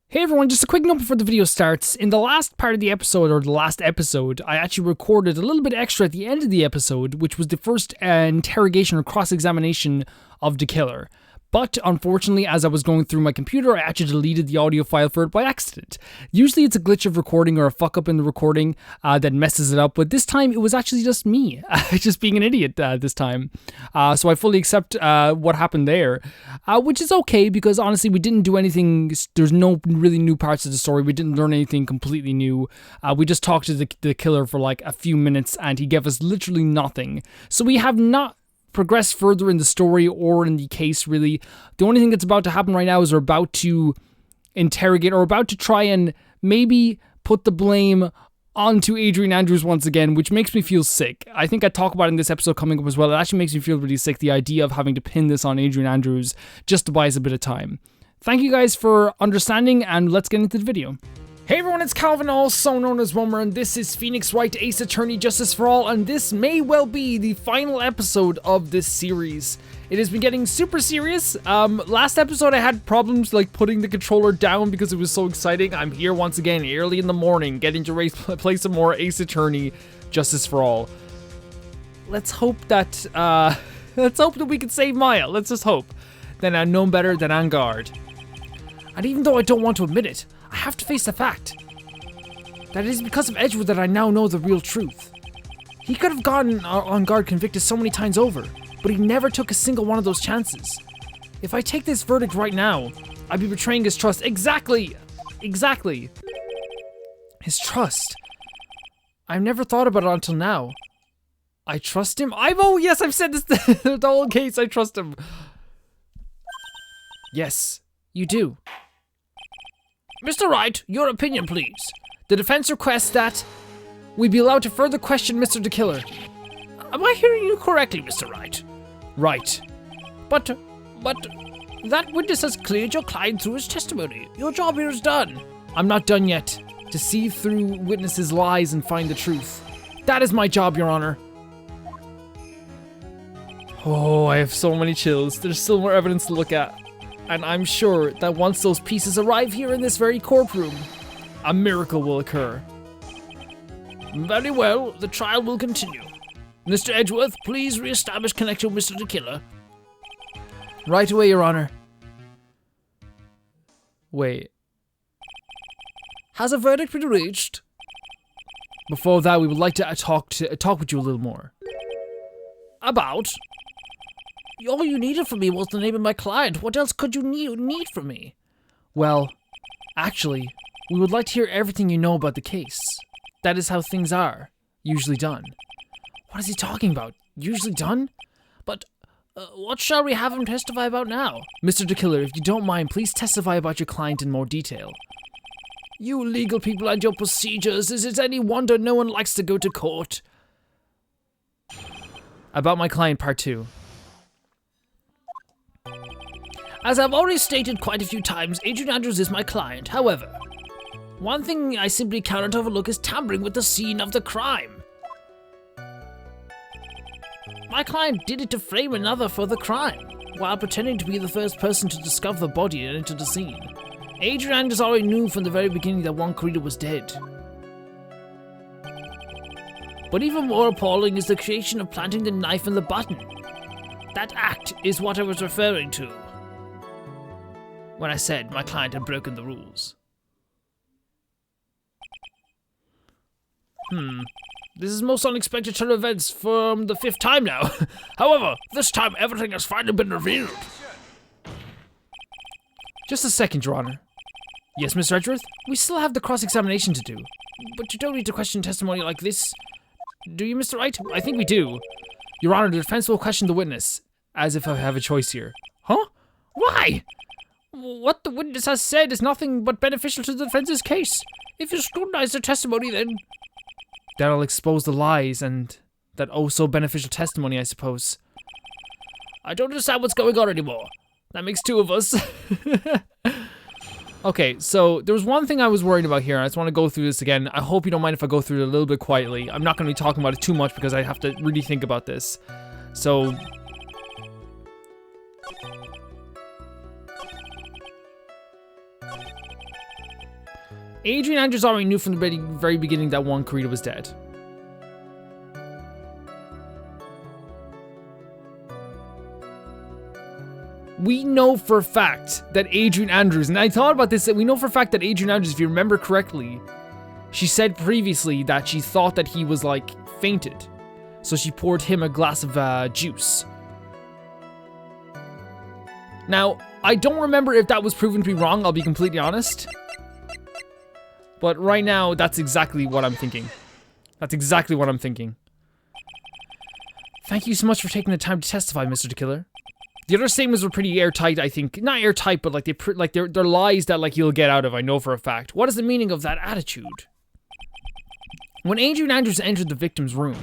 Hey everyone, just a quick note before the video starts. In the last part of the episode, or the last episode, I actually recorded a little bit extra at the end of the episode, which was the first interrogation or cross-examination of the killer. But unfortunately, as I was going through my computer, I actually deleted the audio file for it by accident. Usually it's a glitch of recording or a fuck up in the recording that messes it up, but this time it was actually just me, just being an idiot this time. So I fully accept what happened there, which is okay because honestly we didn't do anything, there's no really new parts of the story, we didn't learn anything completely new. We just talked to the killer for like a few minutes and he gave us literally nothing. So we have not progress further in the story or in the case, really. The only thing that's about to happen right now is we're about to interrogate or about to try and maybe put the blame onto Adrian Andrews once again, which makes me feel sick. I think I talk about it in this episode coming up as well. It actually makes me feel really sick, the idea of having to pin this on Adrian Andrews just to buy us a bit of time. Thank you guys for understanding, and let's get into the video. Hey everyone, it's Calvin, also known as Wilmer, and this is Phoenix Wright, Ace Attorney Justice for All, and this may well be the final episode of this series. It has been getting super serious. Last episode I had problems like putting the controller down because it was so exciting. I'm here once again early in the morning getting to play some more Ace Attorney Justice for All. Let's hope that we can save Maya. Let's just hope. Then I'm known better than on guard. And even though I don't want to admit it, I have to face the fact that it is because of Edgewood that I now know the real truth. He could have gotten on guard convicted so many times over, but he never took a single one of those chances. If I take this verdict right now, I'd be betraying his trust. Exactly! His trust. I've never thought about it until now. I trust him? Oh yes, I've said this the whole case, I trust him. Yes, you do. Mr. Wright, your opinion, please. The defense requests that we be allowed to further question Mr. the Killer. Am I hearing you correctly, Mr. Wright? Right. But that witness has cleared your client through his testimony. Your job here is done. I'm not done yet. To see through witnesses' lies and find the truth. That is my job, Your Honor. Oh, I have so many chills. There's still more evidence to look at. And I'm sure that once those pieces arrive here in this very courtroom, a miracle will occur. Very well, the trial will continue. Mr. Edgeworth, please re-establish connection with Mr. the Killer. Right away, Your Honor. Wait. Has a verdict been reached? Before that, we would like to talk with you a little more. About? All you needed from me was the name of my client. What else could you need from me? Well, actually, we would like to hear everything you know about the case. That is how things are usually done. What is he talking about? Usually done? But what shall we have him testify about now? Mr. the Killer, if you don't mind, please testify about your client in more detail. You legal people and your procedures. Is it any wonder no one likes to go to court? About my client, part 2. As I've already stated quite a few times, Adrian Andrews is my client. However, one thing I simply cannot overlook is tampering with the scene of the crime. My client did it to frame another for the crime, while pretending to be the first person to discover the body and enter the scene. Adrian Andrews already knew from the very beginning that Juan Corrida was dead. But even more appalling is the creation of planting the knife in the button. That act is what I was referring to when I said my client had broken the rules. This is most unexpected turn of events from the 5th time now. However, this time everything has finally been revealed. Just a second, Your Honor. Yes, Mr. Edgeworth? We still have the cross-examination to do. But you don't need to question testimony like this. Do you, Mr. Wright? I think we do. Your Honor, the defense will question the witness, as if I have a choice here. Huh? Why? What the witness has said is nothing but beneficial to the defense's case. If you scrutinize their testimony, then that'll expose the lies and that oh-so-beneficial testimony, I suppose. I don't understand what's going on anymore. That makes 2 of us. Okay, so there was one thing I was worried about here, and I just want to go through this again. I hope you don't mind if I go through it a little bit quietly. I'm not going to be talking about it too much because I have to really think about this. So Adrian Andrews already knew from the very beginning that Juan Corrida was dead. We know for a fact that Adrian Andrews, and I thought about this, that we know for a fact that Adrian Andrews, if you remember correctly, she said previously that she thought that he was like fainted. So she poured him a glass of juice. Now, I don't remember if that was proven to be wrong, I'll be completely honest. But right now, that's exactly what I'm thinking. That's exactly what I'm thinking. Thank you so much for taking the time to testify, Mr. DeKiller. The other statements were pretty airtight, I think. Not airtight, but like they're lies that like you'll get out of, I know for a fact. What is the meaning of that attitude? When Adrian Andrews entered the victim's room,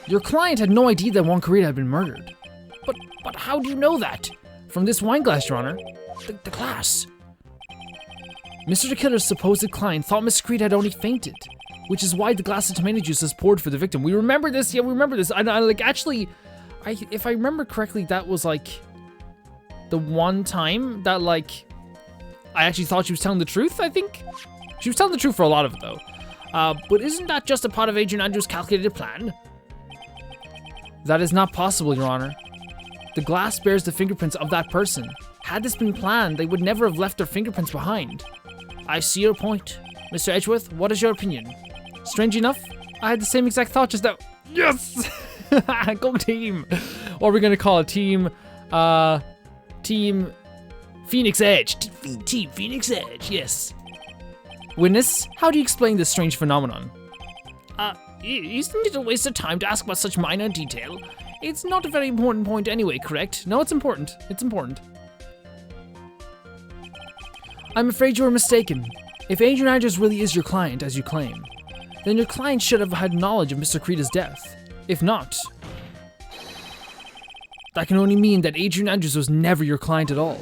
your client had no idea that Juan Corrida had been murdered. But how do you know that? From this wine glass, Your Honor. The glass. Mr. DeKiller's supposed client thought Miss Corrida had only fainted, which is why the glass of tomato juice was poured for the victim. We remember this. Yeah, we remember this. I like actually. If I remember correctly, that was like the one time that like I actually thought she was telling the truth, I think. She was telling the truth for a lot of it though. But isn't that just a part of Adrian Andrews' calculated plan? That is not possible, Your Honor. The glass bears the fingerprints of that person. Had this been planned, they would never have left their fingerprints behind. I see your point. Mr. Edgeworth, what is your opinion? Strange enough, I had the same exact thought just now. Yes! Go team! What are we gonna call it? Team Phoenix Edge. Team Phoenix Edge, yes. Witness, how do you explain this strange phenomenon? Isn't it a waste of time to ask about such minor detail? It's not a very important point anyway, correct? No, it's important. It's important. I'm afraid you were mistaken. If Adrian Andrews really is your client, as you claim, then your client should have had knowledge of Mr. Corrida's death. If not, that can only mean that Adrian Andrews was never your client at all.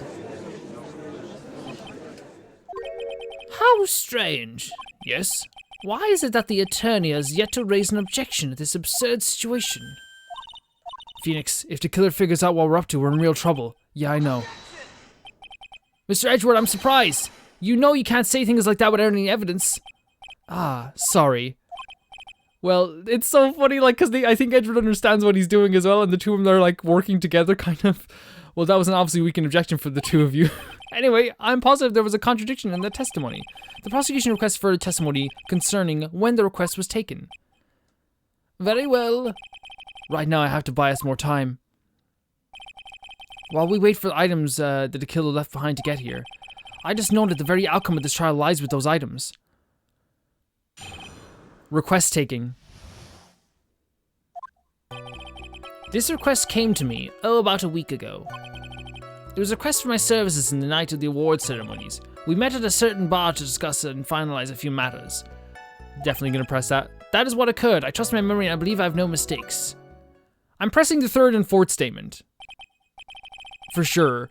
How strange. Yes? Why is it that the attorney has yet to raise an objection to this absurd situation? Phoenix, if the killer figures out what we're up to, we're in real trouble. Yeah, I know. Mr. Edgeworth, I'm surprised. You know you can't say things like that without any evidence. Ah, sorry. Well, it's so funny, like, because I think Edgeworth understands what he's doing as well, and the two of them are, like, working together, kind of. Well, that was an obviously weakened objection for the two of you. Anyway, I'm positive there was a contradiction in the testimony. The prosecution requests further testimony concerning when the request was taken. Very well. Right now I have to buy us more time. While we wait for the items that the killer left behind to get here, I just know that the very outcome of this trial lies with those items. Request taking. This request came to me, about a week ago. It was a request for my services in the night of the award ceremonies. We met at a certain bar to discuss and finalize a few matters. Definitely gonna press that. That is what occurred. I trust my memory and I believe I have no mistakes. I'm pressing the third and fourth statement. For sure.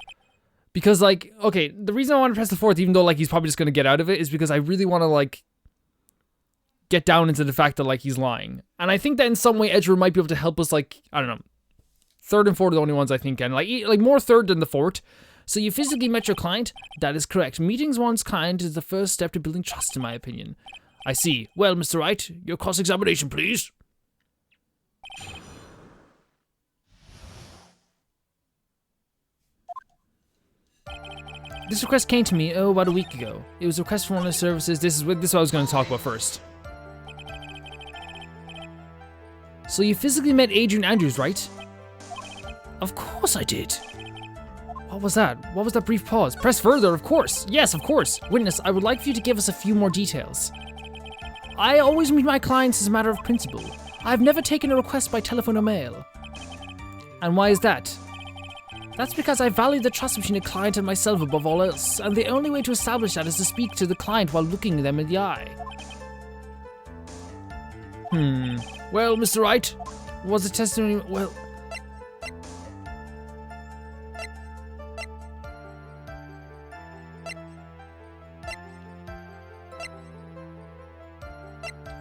Because, like, okay, the reason I want to press the fourth, even though, like, he's probably just gonna get out of it, is because I really want to, like, get down into the fact that, like, he's lying. And I think that in some way Edgeworth might be able to help us, like, I don't know. Third and fourth are the only ones I think can. Like more third than the fourth. So you physically met your client? That is correct. Meeting one's client is the first step to building trust, in my opinion. I see. Well, Mr. Wright, your cross-examination, please. This request came to me, about a week ago. It was a request for one of the services. This is what I was going to talk about first. So you physically met Adrian Andrews, right? Of course I did. What was that? What was that brief pause? Press further, of course. Yes, of course. Witness, I would like for you to give us a few more details. I always meet my clients as a matter of principle. I've never taken a request by telephone or mail. And why is that? That's because I value the trust between a client and myself above all else, and the only way to establish that is to speak to the client while looking them in the eye. Well, Mr. Wright, was the testimony... well...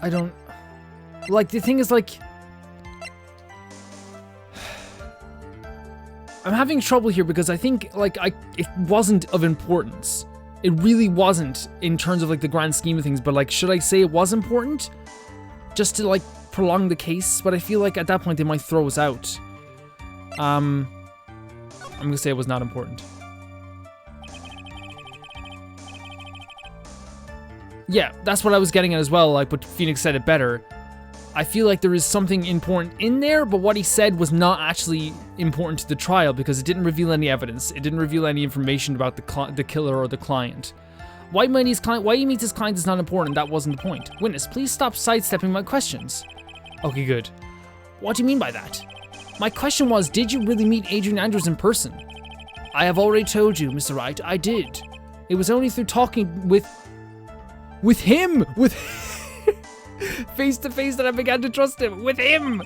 I don't... like, the thing is, like... I'm having trouble here because I think, like, it wasn't of importance. it really wasn't in terms of like the grand scheme of things, but like, should I say it was important just to like prolong the case? But I feel like at that point they might throw us out. I'm gonna say it was not important. Yeah, that's what I was getting at as well, like, but Phoenix said it better. I feel like there is something important in there, but what he said was not actually important to the trial because it didn't reveal any evidence. It didn't reveal any information about the killer or the client. Why he meets his client is not important. That wasn't the point. Witness, please stop sidestepping my questions. Okay, good. What do you mean by that? My question was, did you really meet Adrian Andrews in person? I have already told you, Mr. Wright, I did. It was only through talking with him, face to face that I began to trust him. With him!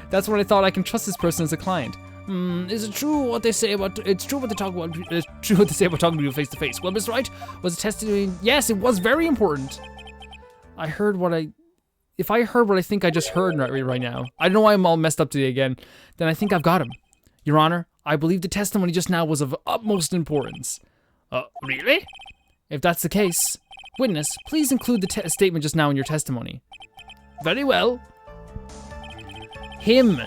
That's when I thought I can trust this person as a client. Is it true what they say about... It's true what they talk about... It's true what they say about talking to you face to face. Well, Mr. Wright, was it testimony... Yes, it was very important. I heard what I... If I heard what I think I just heard right now, I don't know why I'm all messed up today again, then I think I've got him. Your Honor, I believe the testimony just now was of utmost importance. Really? If that's the case... Witness, please include the statement just now in your testimony. Very well. Him.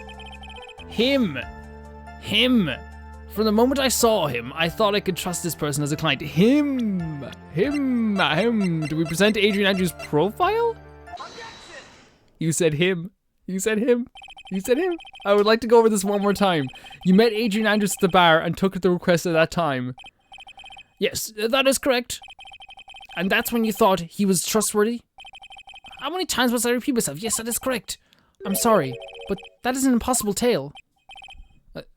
From the moment I saw him, I thought I could trust this person as a client. Him. Do we present Adrian Andrews' profile? You said him. I would like to go over this one more time. You met Adrian Andrews at the bar and took the request at that time. Yes, that is correct. And that's when you thought he was trustworthy? How many times must I repeat myself? Yes, that is correct. I'm sorry, but that is an impossible tale.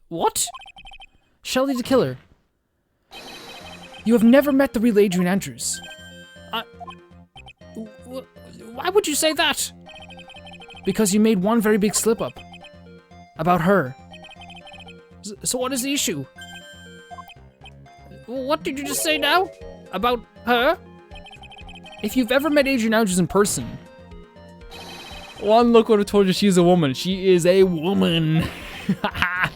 What? Shelley the killer. You have never met the real Adrian Andrews. Why would you say that? Because you made one very big slip up. About her. So what is the issue? What did you just say now? About her? If you've ever met Adrian Andrews in person... One look would have told you she's a woman. She is a woman. Ah!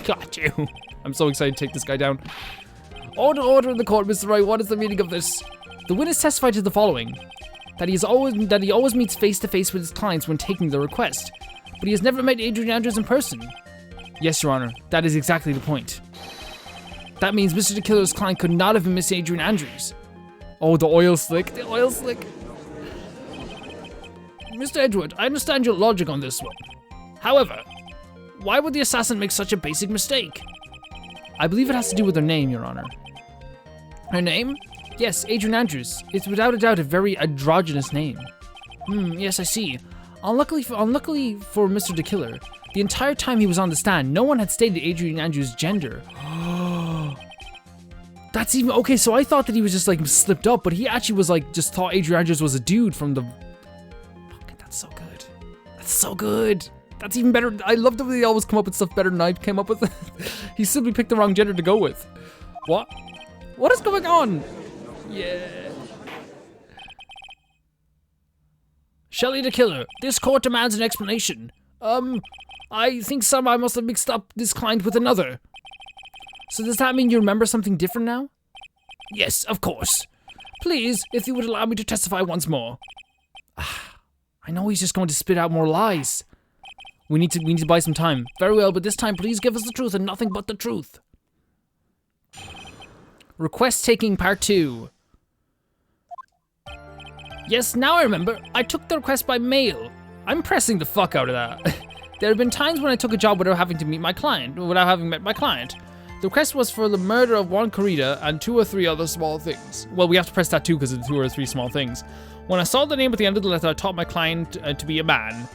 Got you. I'm so excited to take this guy down. Order in the court, Mr. Wright. What is the meaning of this? The witness testified to the following. That he always meets face to face with his clients when taking the request. But he has never met Adrian Andrews in person. Yes, Your Honor. That is exactly the point. That means Mr. the Killer's client could not have been Miss Adrian Andrews. Oh, the oil slick. Mr. Edward, I understand your logic on this one. However, why would the assassin make such a basic mistake? I believe it has to do with her name, Your Honor. Her name? Yes, Adrian Andrews. It's without a doubt a very androgynous name. Yes, I see. Unluckily for Mr. the Killer, the entire time he was on the stand, no one had stated Adrian Andrews' gender. That's even... Okay, so I thought that he was just, like, slipped up, but he actually was, like, just thought Adrian Andrews was a dude from the... Fucking, that's so good. That's so good. That's even better. I love the way they always come up with stuff better than I came up with. He simply picked the wrong gender to go with. What? What is going on? Yeah. Shelley the Killer, this court demands an explanation. I think I must have mixed up this client with another. So does that mean you remember something different now? Yes, of course. Please, if you would allow me to testify once more. I know he's just going to spit out more lies. We need to buy some time. Very well, but this time please give us the truth and nothing but the truth. Request taking part 2. Yes, now I remember. I took the request by mail. I'm pressing the fuck out of that. There have been times when I took a job without having met my client. The request was for the murder of Juan Corrida and 2 or 3 other small things. Well, we have to press that too because of the 2 or 3 small things. When I saw the name at the end of the letter, I taught my client to be a man.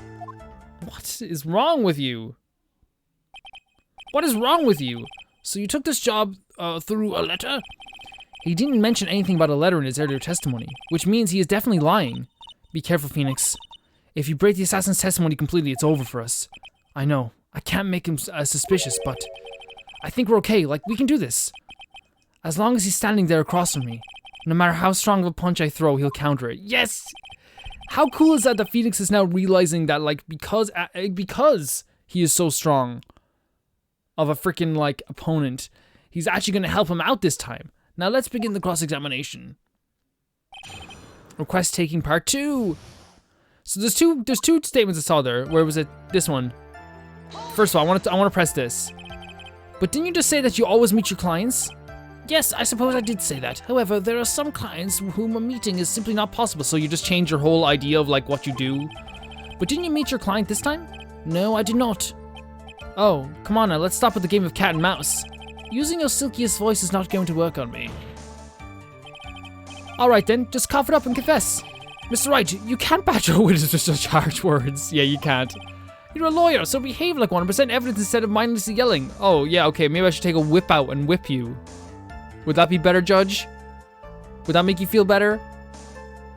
What is wrong with you? What is wrong with you? So you took this job through a letter? He didn't mention anything about a letter in his earlier testimony, which means he is definitely lying. Be careful, Phoenix. If you break the assassin's testimony completely, it's over for us. I know. I can't make him suspicious, but I think we're okay. Like, we can do this. As long as he's standing there across from me. No matter how strong of a punch I throw, he'll counter it. Yes! How cool is that Phoenix is now realizing that, like, because he is so strong of a freaking, like, opponent, He's actually going to help him out this time. Now let's begin the cross-examination. Request taking part 2. So there's two statements I saw there. Where was it? This one. First of all, I want to press this. But didn't you just say that you always meet your clients? Yes, I suppose I did say that. However, there are some clients whom a meeting is simply not possible, so you just change your whole idea of like what you do. But didn't you meet your client this time? No, I did not. Oh, come on now, let's stop with the game of cat and mouse. Using your silkiest voice is not going to work on me. Alright then, just cough it up and confess. Mr. Wright, you can't badger a witness with such harsh words. Yeah, you can't. You're a lawyer, so behave like 100% evidence instead of mindlessly yelling. Oh, yeah, okay, maybe I should take a whip out and whip you. Would that be better, Judge? Would that make you feel better?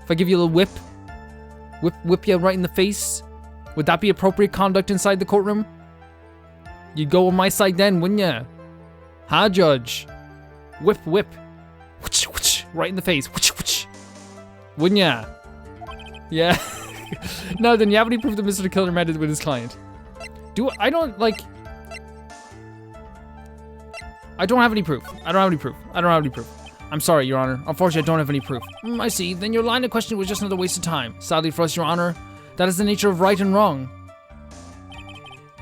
If I give you a little whip? Whip you right in the face? Would that be appropriate conduct inside the courtroom? You'd go on my side then, wouldn't ya? Huh, Judge? Whip. Right in the face. Wouldn't ya? Yeah. Now then, you have any proof that Mr. Killer met it with his client? I don't have any proof. I'm sorry, Your Honor. Unfortunately, I don't have any proof. I see. Then your line of questioning was just another waste of time. Sadly for us, Your Honor, that is the nature of right and wrong.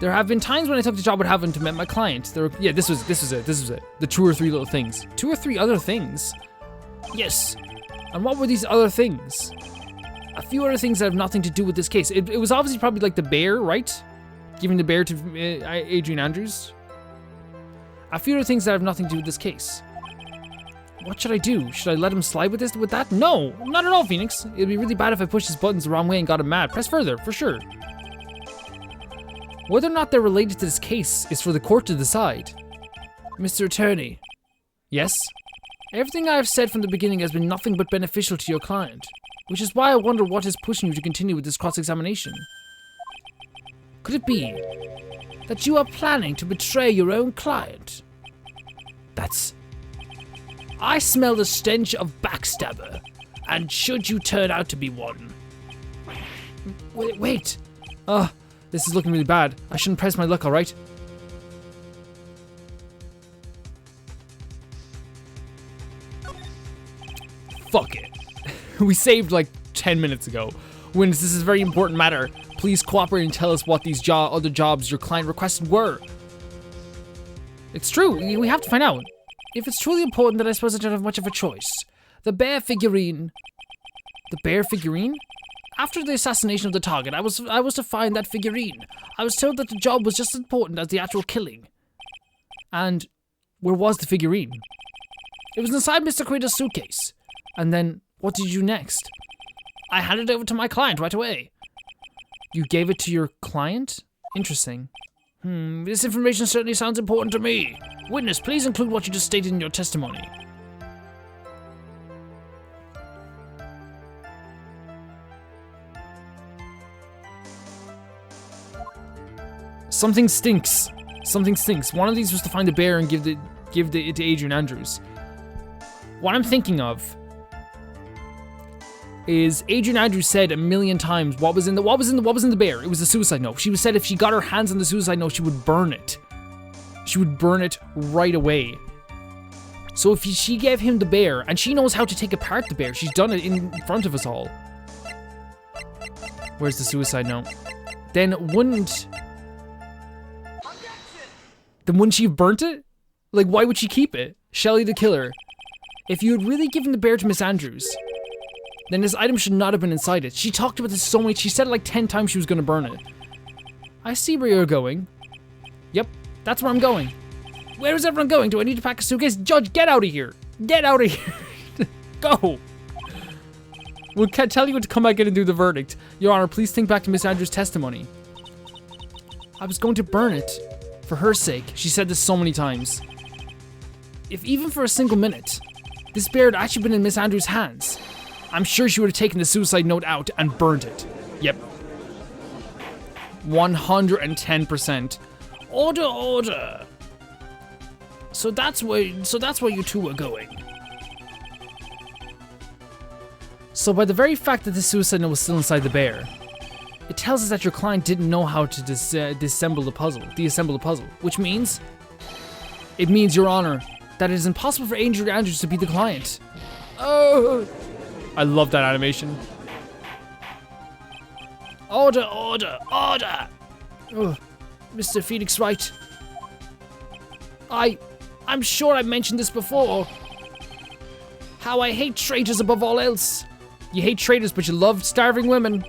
There have been times when I took the job without having to meet my client. Yeah, this was it. The 2 or 3 little things. 2 or 3 other things? Yes. And what were these other things? A few other things that have nothing to do with this case. It was obviously probably like the bear, right? Giving the bear to Adrian Andrews. A few other things that have nothing to do with this case. What should I do? Should I let him slide with that? No, not at all, Phoenix. It'd be really bad if I pushed his buttons the wrong way and got him mad. Press further, for sure. Whether or not they're related to this case is for the court to decide. Mr. Attorney. Yes? Everything I have said from the beginning has been nothing but beneficial to your client, which is why I wonder what is pushing you to continue with this cross-examination. Could it be that you are planning to betray your own client? I smell the stench of backstabber, and should you turn out to be one. Wait. This is looking really bad. I shouldn't press my luck, alright? Fuck it. We saved like 10 minutes ago. Witness, this is a very important matter. Please cooperate and tell us what these other jobs your client requested were. It's true. We have to find out. If it's truly important, then I suppose I don't have much of a choice. The bear figurine. The bear figurine? After the assassination of the target, I was to find that figurine. I was told that the job was just as important as the actual killing. And where was the figurine? It was inside Mr. Credo's suitcase. And then, what did you do next? I handed it over to my client right away. You gave it to your client? Interesting. This information certainly sounds important to me. Witness, please include what you just stated in your testimony. Something stinks. One of these was to find the bear and give it to Adrian Andrews. What I'm thinking of is Adrian Andrews said a million times what was in the bear. It was a suicide note. She said if she got her hands on the suicide note, she would burn it. She would burn it right away. So if she gave him the bear, and she knows how to take apart the bear, she's done it in front of us all. Where's the suicide note? Then wouldn't she have burnt it? Like, why would she keep it? Shelley the killer. If you had really given the bear to Miss Andrews, then this item should not have been inside it. She talked about this so much. She said it like 10 times she was going to burn it. I see where you're going. Yep, that's where I'm going. Where is everyone going? Do I need to pack a suitcase? Judge, get out of here. Get out of here. Go. We'll tell you to come back in and do the verdict. Your Honor, please think back to Miss Andrews' testimony. I was going to burn it. For her sake. She said this so many times. If even for a single minute, this bear had actually been in Miss Andrews' hands, I'm sure she would have taken the suicide note out and burned it. Yep. 110%. Order. So that's where you two were going. So by the very fact that the suicide note was still inside the bear, it tells us that your client didn't know how to deassemble the puzzle, which means, Your Honor, that it is impossible for Adrian Andrews to be the client. Oh, I love that animation. Order, order, order! Oh, Mr. Phoenix Wright. I'm sure I mentioned this before. How I hate traitors above all else. You hate traitors, but you love starving women.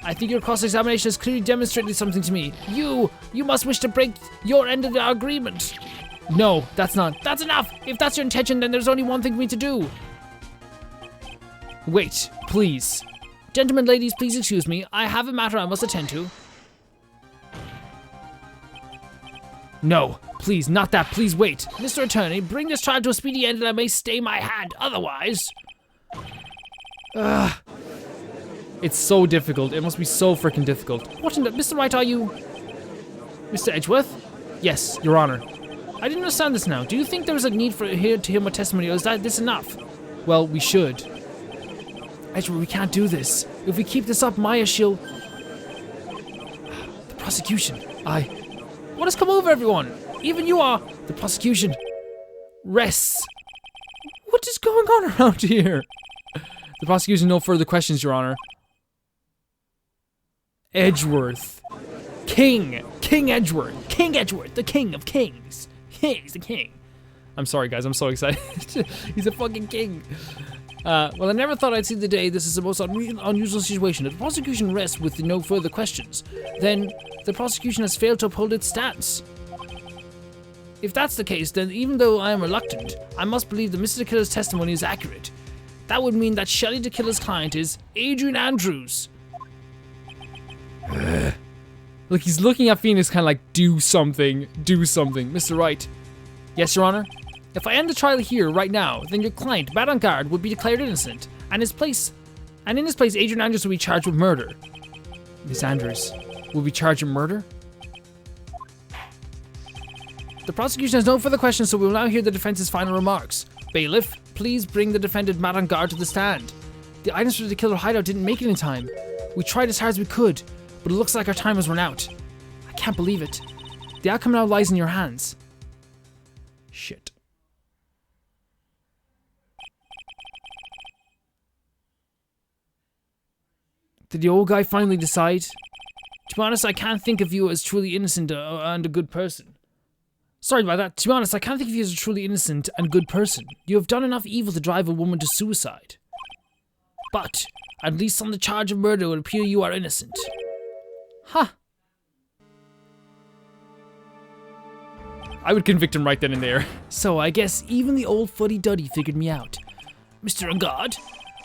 I think your cross-examination has clearly demonstrated something to me. You must wish to break your end of the agreement. No, that's enough. If that's your intention, then there's only one thing for me to do. Wait, please. Gentlemen, ladies, please excuse me. I have a matter I must attend to. No, please, not that. Please wait. Mr. Attorney, bring this trial to a speedy end and I may stay my hand. Otherwise... It's so difficult. It must be so freaking difficult. What in the... Mr. Wright, are you... Mr. Edgeworth? Yes, Your Honor. I didn't understand this now. Do you think there is a need for here to hear more testimony, or is that this enough? Well, we should. Edgeworth, we can't do this. If we keep this up, Maya, she'll... The prosecution. What has come over everyone? Even you are. The prosecution. Rests. What is going on around here? The prosecution, no further questions, Your Honor. Edgeworth. King Edgeworth. King Edgeworth, the king of kings. He's the king. I'm sorry, guys, I'm so excited. He's a fucking king. Well, I never thought I'd see the day. This is the most unusual situation. If the prosecution rests with no further questions, then the prosecution has failed to uphold its stance. If that's the case, then even though I am reluctant, I must believe that Mr. DeKiller's testimony is accurate. That would mean that Shelley DeKiller's client is Adrian Andrews. Look, he's looking at Phoenix kind of like, do something, Mr. Wright. Yes, Your Honor? If I end the trial here, right now, then your client, Madame Guard, would be declared innocent, and in his place, Adrian Andrews will be charged with murder. Miss Andrews will be charged with murder? The prosecution has no further questions, so we will now hear the defense's final remarks. Bailiff, please bring the defendant, Madame Guard, to the stand. The items for the killer hideout didn't make it in time. We tried as hard as we could, but it looks like our time has run out. I can't believe it. The outcome now lies in your hands. Shit. Did the old guy finally decide? To be honest, I can't think of you as truly innocent and a good person. Sorry about that. To be honest, I can't think of you as a truly innocent and good person. You have done enough evil to drive a woman to suicide. But, at least on the charge of murder, it would appear you are innocent. Huh. I would convict him right then and there. So, I guess even the old fuddy-duddy figured me out. Mr. Angard,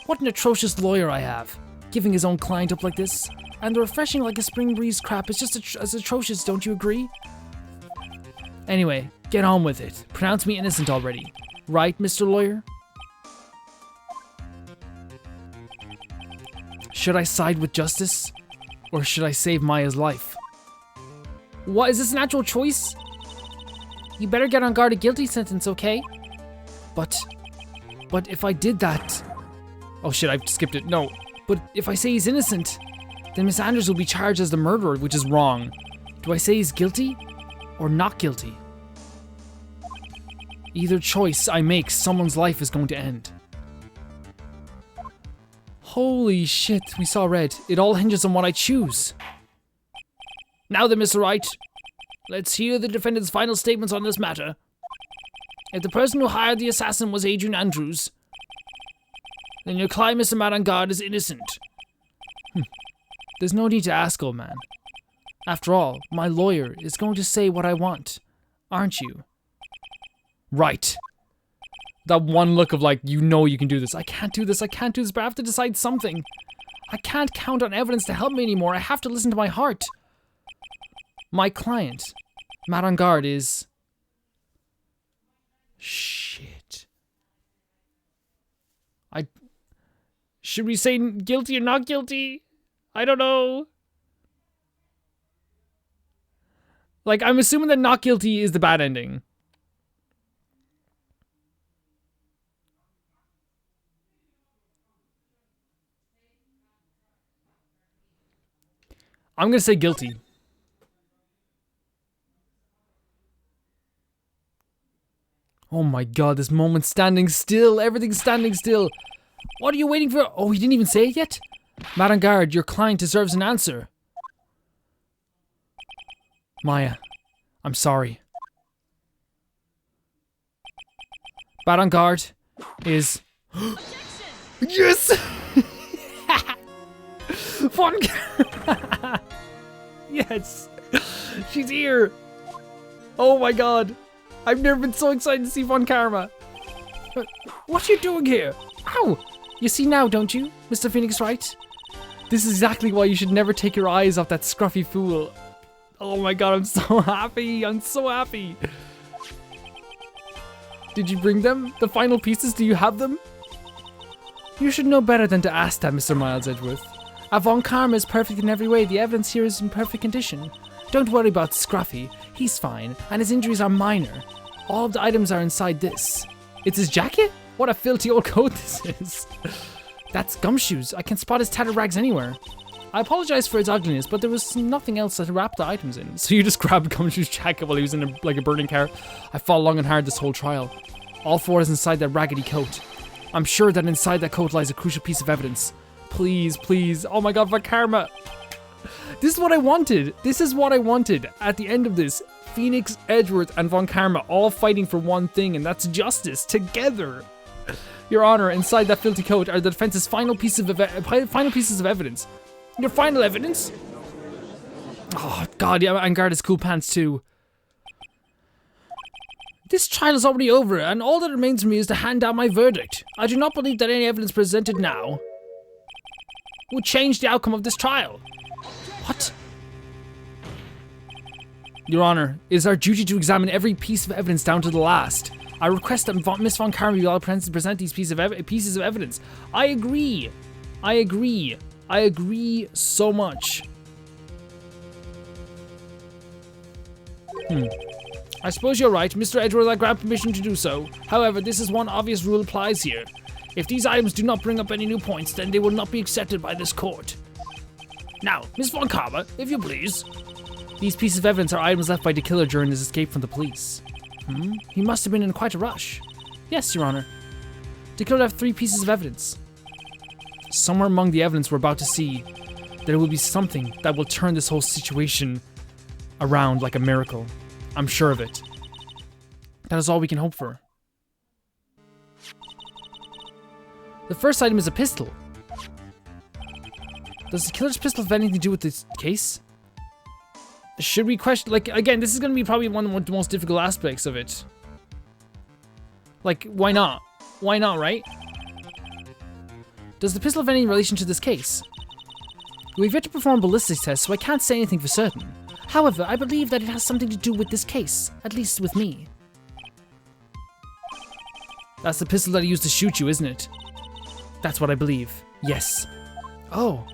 what an atrocious lawyer I have. Giving his own client up like this. And the refreshing like a spring breeze crap is just as atrocious, don't you agree? Anyway, get on with it. Pronounce me innocent already. Right, Mr. Lawyer? Should I side with justice? Or should I save Maya's life? What, is this an actual choice? You better get on guard a guilty sentence, okay? But if I did that... Oh shit, I skipped it. No. But if I say he's innocent, then Miss Andrews will be charged as the murderer, which is wrong. Do I say he's guilty? Or not guilty? Either choice I make, someone's life is going to end. Holy shit, we saw red. It all hinges on what I choose. Now then, Mr. Wright, let's hear the defendant's final statements on this matter. If the person who hired the assassin was Adrian Andrews, then your client, Mr. Madame Guard, is innocent. There's no need to ask, old man. After all, my lawyer is going to say what I want, aren't you? Right. That one look of like, you know you can do this. I can't do this, but I have to decide something. I can't count on evidence to help me anymore. I have to listen to my heart. My client, Madame Guard, is... Shit. Should we say guilty or not guilty? I don't know. Like, I'm assuming that not guilty is the bad ending. I'm gonna say guilty. Oh my god, this moment's standing still. Everything's standing still. What are you waiting for? Oh, he didn't even say it yet? Madame Garde, your client deserves an answer. Maya, I'm sorry. Madame Garde is... Yes! Fun. Yes! She's here! Oh my god! I've never been so excited to see Von Karma! What are you doing here? Ow! You see now, don't you, Mr. Phoenix Wright? This is exactly why you should never take your eyes off that scruffy fool. Oh my god, I'm so happy! I'm so happy! Did you bring them? The final pieces, do you have them? You should know better than to ask that, Mr. Miles Edgeworth. Von Karma is perfect in every way. The evidence here is in perfect condition. Don't worry about Scruffy. He's fine, and his injuries are minor. All of the items are inside this. It's his jacket? What a filthy old coat this is. That's Gumshoes. I can spot his tattered rags anywhere. I apologize for its ugliness, but there was nothing else to wrap the items in. So you just grabbed Gumshoe's jacket while he was in a burning car. I fought long and hard this whole trial. All four is inside that raggedy coat. I'm sure that inside that coat lies a crucial piece of evidence. Please, please. Oh my god, Von Karma. This is what I wanted. This is what I wanted. At the end of this, Phoenix, Edgeworth, and Von Karma all fighting for one thing, and that's justice together. Your Honor, inside that filthy coat are the defense's final pieces of evidence. Your final evidence? Oh god, yeah, and guard his cool pants too. This trial is already over, and all that remains for me is to hand down my verdict. I do not believe that any evidence presented now will change the outcome of this trial. What? Your Honor, it is our duty to examine every piece of evidence down to the last. I request that Miss Von Karma be allowed to present these pieces of evidence. I agree. I agree. I agree so much. I suppose you're right, Mr. Edgeworth. I grant permission to do so. However, this is one obvious rule applies here. If these items do not bring up any new points, then they will not be accepted by this court. Now, Miss Von Karma, if you please. These pieces of evidence are items left by the killer during his escape from the police. He must have been in quite a rush. Yes, Your Honor. The killer left 3 pieces of evidence. Somewhere among the evidence we're about to see, there will be something that will turn this whole situation around like a miracle. I'm sure of it. That is all we can hope for. The first item is a pistol. Does the killer's pistol have anything to do with this case? Should we question, like, again, this is going to be probably one of the most difficult aspects of it. Like, why not? Why not, right? Does the pistol have any relation to this case? We've yet to perform ballistics tests, so I can't say anything for certain. However, I believe that it has something to do with this case, at least with me. That's the pistol that he used to shoot you, isn't it? That's what I believe. Yes. Oh.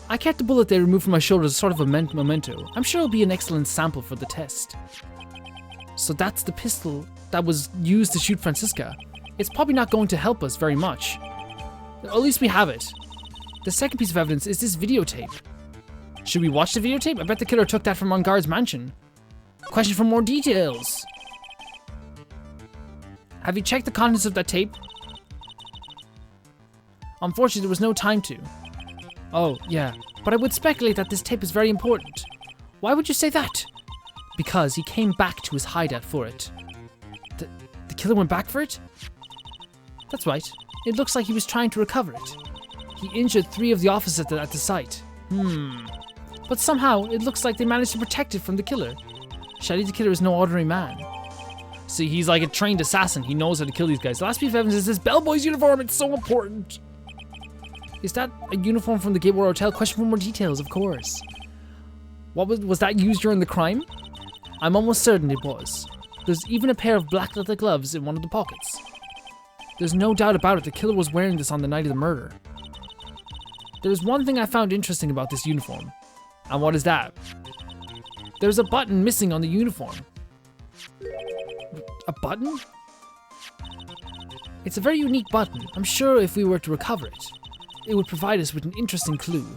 I kept the bullet they removed from my shoulder as sort of a memento. I'm sure it'll be an excellent sample for the test. So that's the pistol that was used to shoot Francisca. It's probably not going to help us very much. At least we have it. The second piece of evidence is this videotape. Should we watch the videotape? I bet the killer took that from On Guard's mansion. Question for more details. Have you checked the contents of that tape? Unfortunately, there was no time to. Oh, yeah. But I would speculate that this tape is very important. Why would you say that? Because he came back to his hideout for it. The killer went back for it? That's right. It looks like he was trying to recover it. He injured 3 of the officers at the site. But somehow, it looks like they managed to protect it from the killer. Shady the killer is no ordinary man. See, he's like a trained assassin. He knows how to kill these guys. The last piece of evidence is this bellboy's uniform. It's so important. Is that a uniform from the Gateway Hotel? Question for more details, of course. What was that used during the crime? I'm almost certain it was. There's even a pair of black leather gloves in one of the pockets. There's no doubt about it, the killer was wearing this on the night of the murder. There's one thing I found interesting about this uniform. And what is that? There's a button missing on the uniform. A button? It's a very unique button. I'm sure if we were to recover it, it would provide us with an interesting clue.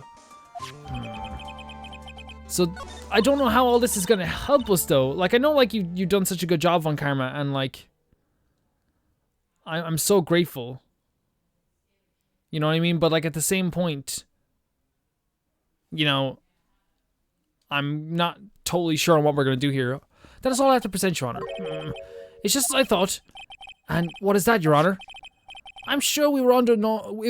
So, I don't know how all this is gonna help us though. Like, I know like you've done such a good job on Karma and like, I'm so grateful. You know what I mean? But like at the same point, you know, I'm not totally sure on what we're going to do here. That is all I have to present, Your Honor. It's just as I thought. And what is that, Your Honor? I'm sure if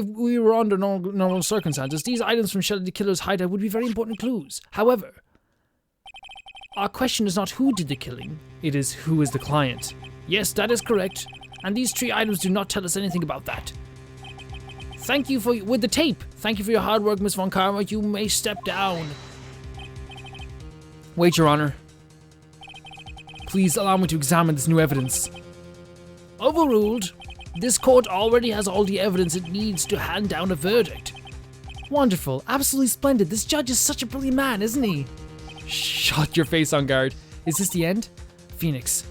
we were under normal circumstances, these items from Shelly the Killer's hideout would be very important clues. However, our question is not who did the killing, it is who is the client. Yes, that is correct. And these 3 items do not tell us anything about that. Thank you with the tape. Thank you for your hard work, Miss Von Karma. You may step down. Wait, Your Honor. Please allow me to examine this new evidence. Overruled. This court already has all the evidence it needs to hand down a verdict. Wonderful. Absolutely splendid. This judge is such a brilliant man, isn't he? Shut your face, on guard. Is this the end? Phoenix.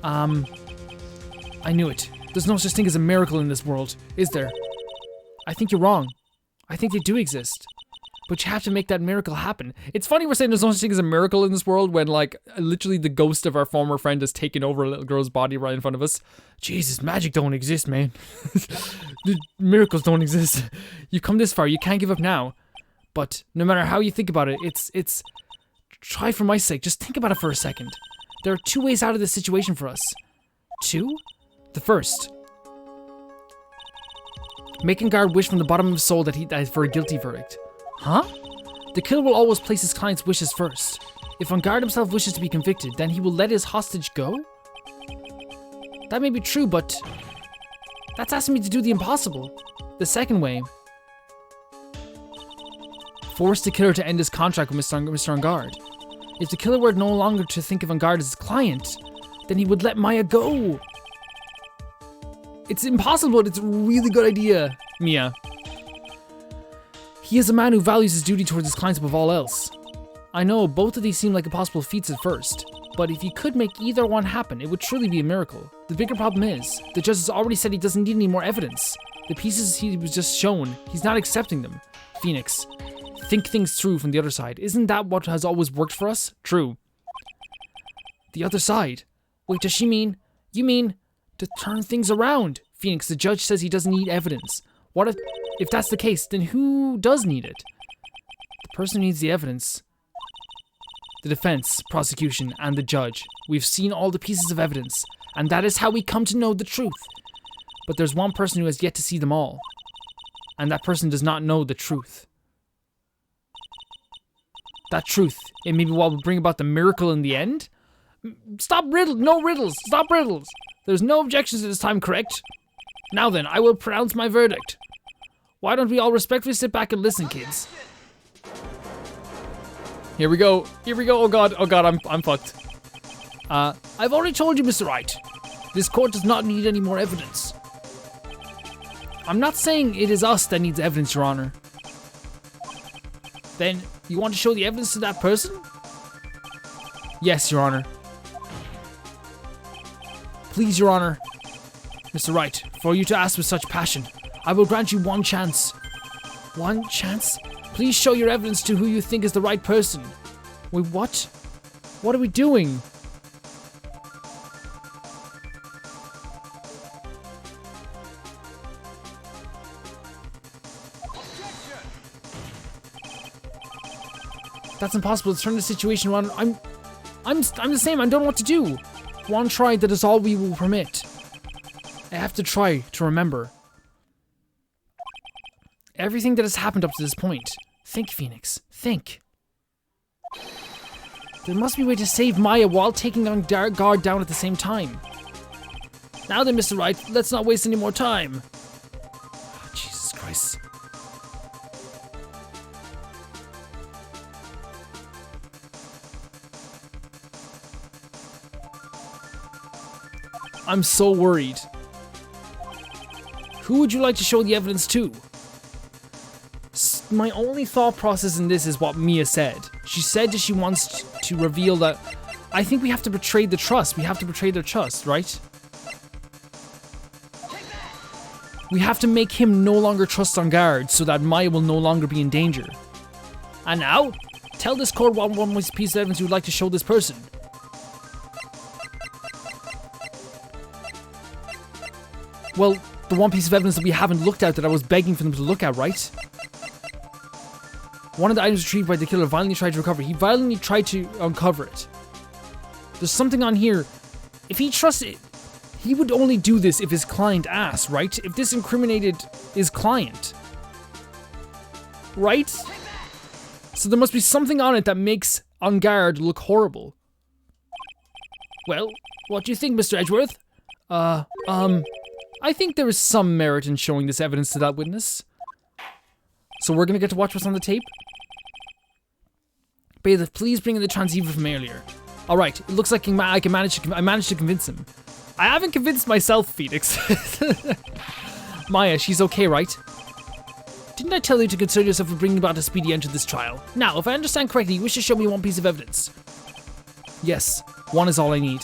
I knew it. There's no such thing as a miracle in this world, is there? I think you're wrong. I think they do exist. But you have to make that miracle happen. It's funny we're saying there's no such thing as a miracle in this world when, like, literally the ghost of our former friend has taken over a little girl's body right in front of us. Jesus, magic don't exist, man. The miracles don't exist. You've come this far, you can't give up now. But no matter how you think about it, it's... Try for my sake, just think about it for a second. There are 2 ways out of this situation for us. 2? The first. Making guard wish from the bottom of his soul that for a guilty verdict. Huh? The killer will always place his client's wishes first. If on guard himself wishes to be convicted, then he will let his hostage go? That may be true, but that's asking me to do the impossible. The second way. Force the killer to end his contract with Mr. Angard. If the killer were no longer to think of Angard as his client, then he would let Maya go. It's impossible, but it's a really good idea, Mia. He is a man who values his duty towards his clients above all else. I know, both of these seem like impossible feats at first, but if he could make either one happen, it would truly be a miracle. The bigger problem is, the judge has already said he doesn't need any more evidence. The pieces he was just shown, he's not accepting them. Phoenix, think things through from the other side. Isn't that what has always worked for us? True. The other side? Wait, does she mean... You mean... to turn things around? Phoenix, the judge says he doesn't need evidence. What if that's the case, then who does need it? The person who needs the evidence. The defense, prosecution, and the judge. We've seen all the pieces of evidence, and that is how we come to know the truth. But there's one person who has yet to see them all. And that person does not know the truth. That truth, it may be what will bring about the miracle in the end? Stop no riddles, stop riddles. There's no objections at this time, correct? Now then, I will pronounce my verdict. Why don't we all respectfully sit back and listen, kids? Here we go, oh god, I'm fucked. I've already told you, Mr. Wright. This court does not need any more evidence. I'm not saying it is us that needs evidence, Your Honor. Then, you want to show the evidence to that person? Yes, Your Honor. Please, Your Honor. Mr. Wright, for you to ask with such passion, I will grant you one chance. One chance? Please show your evidence to who you think is the right person. Wait, what? What are we doing? That's impossible. Let's turn the situation around. I'm the same. I don't know what to do. One try, that is all we will permit. I have to try to remember everything that has happened up to this point. Think, Phoenix. Think. There must be a way to save Maya while taking on guard down at the same time. Now then, Mr. Wright, let's not waste any more time. Oh, Jesus Christ. I'm so worried. Who would you like to show the evidence to? My only thought process in this is what Mia said. She said that she wants to reveal that... I think we have to betray the trust. We have to betray their trust, right? We have to make him no longer trust on guard so that Maya will no longer be in danger. And now, tell this court what one piece of evidence you would like to show this person. Well, the one piece of evidence that we haven't looked at that I was begging for them to look at, right? One of the items retrieved by the killer violently tried to recover. He violently tried to uncover it. There's something on here. If he trusted, he would only do this if his client asked, right? If this incriminated his client. Right? So there must be something on it that makes On Guard look horrible. Well, what do you think, Mr. Edgeworth? I think there is some merit in showing this evidence to that witness. So we're gonna get to watch what's on the tape? Bailiff, please bring in the transceiver from earlier. Alright, it looks like I managed to convince him. I haven't convinced myself, Phoenix. Maya, she's okay, right? Didn't I tell you to concern yourself with bringing about a speedy end to this trial? Now, if I understand correctly, you wish to show me one piece of evidence. Yes, one is all I need.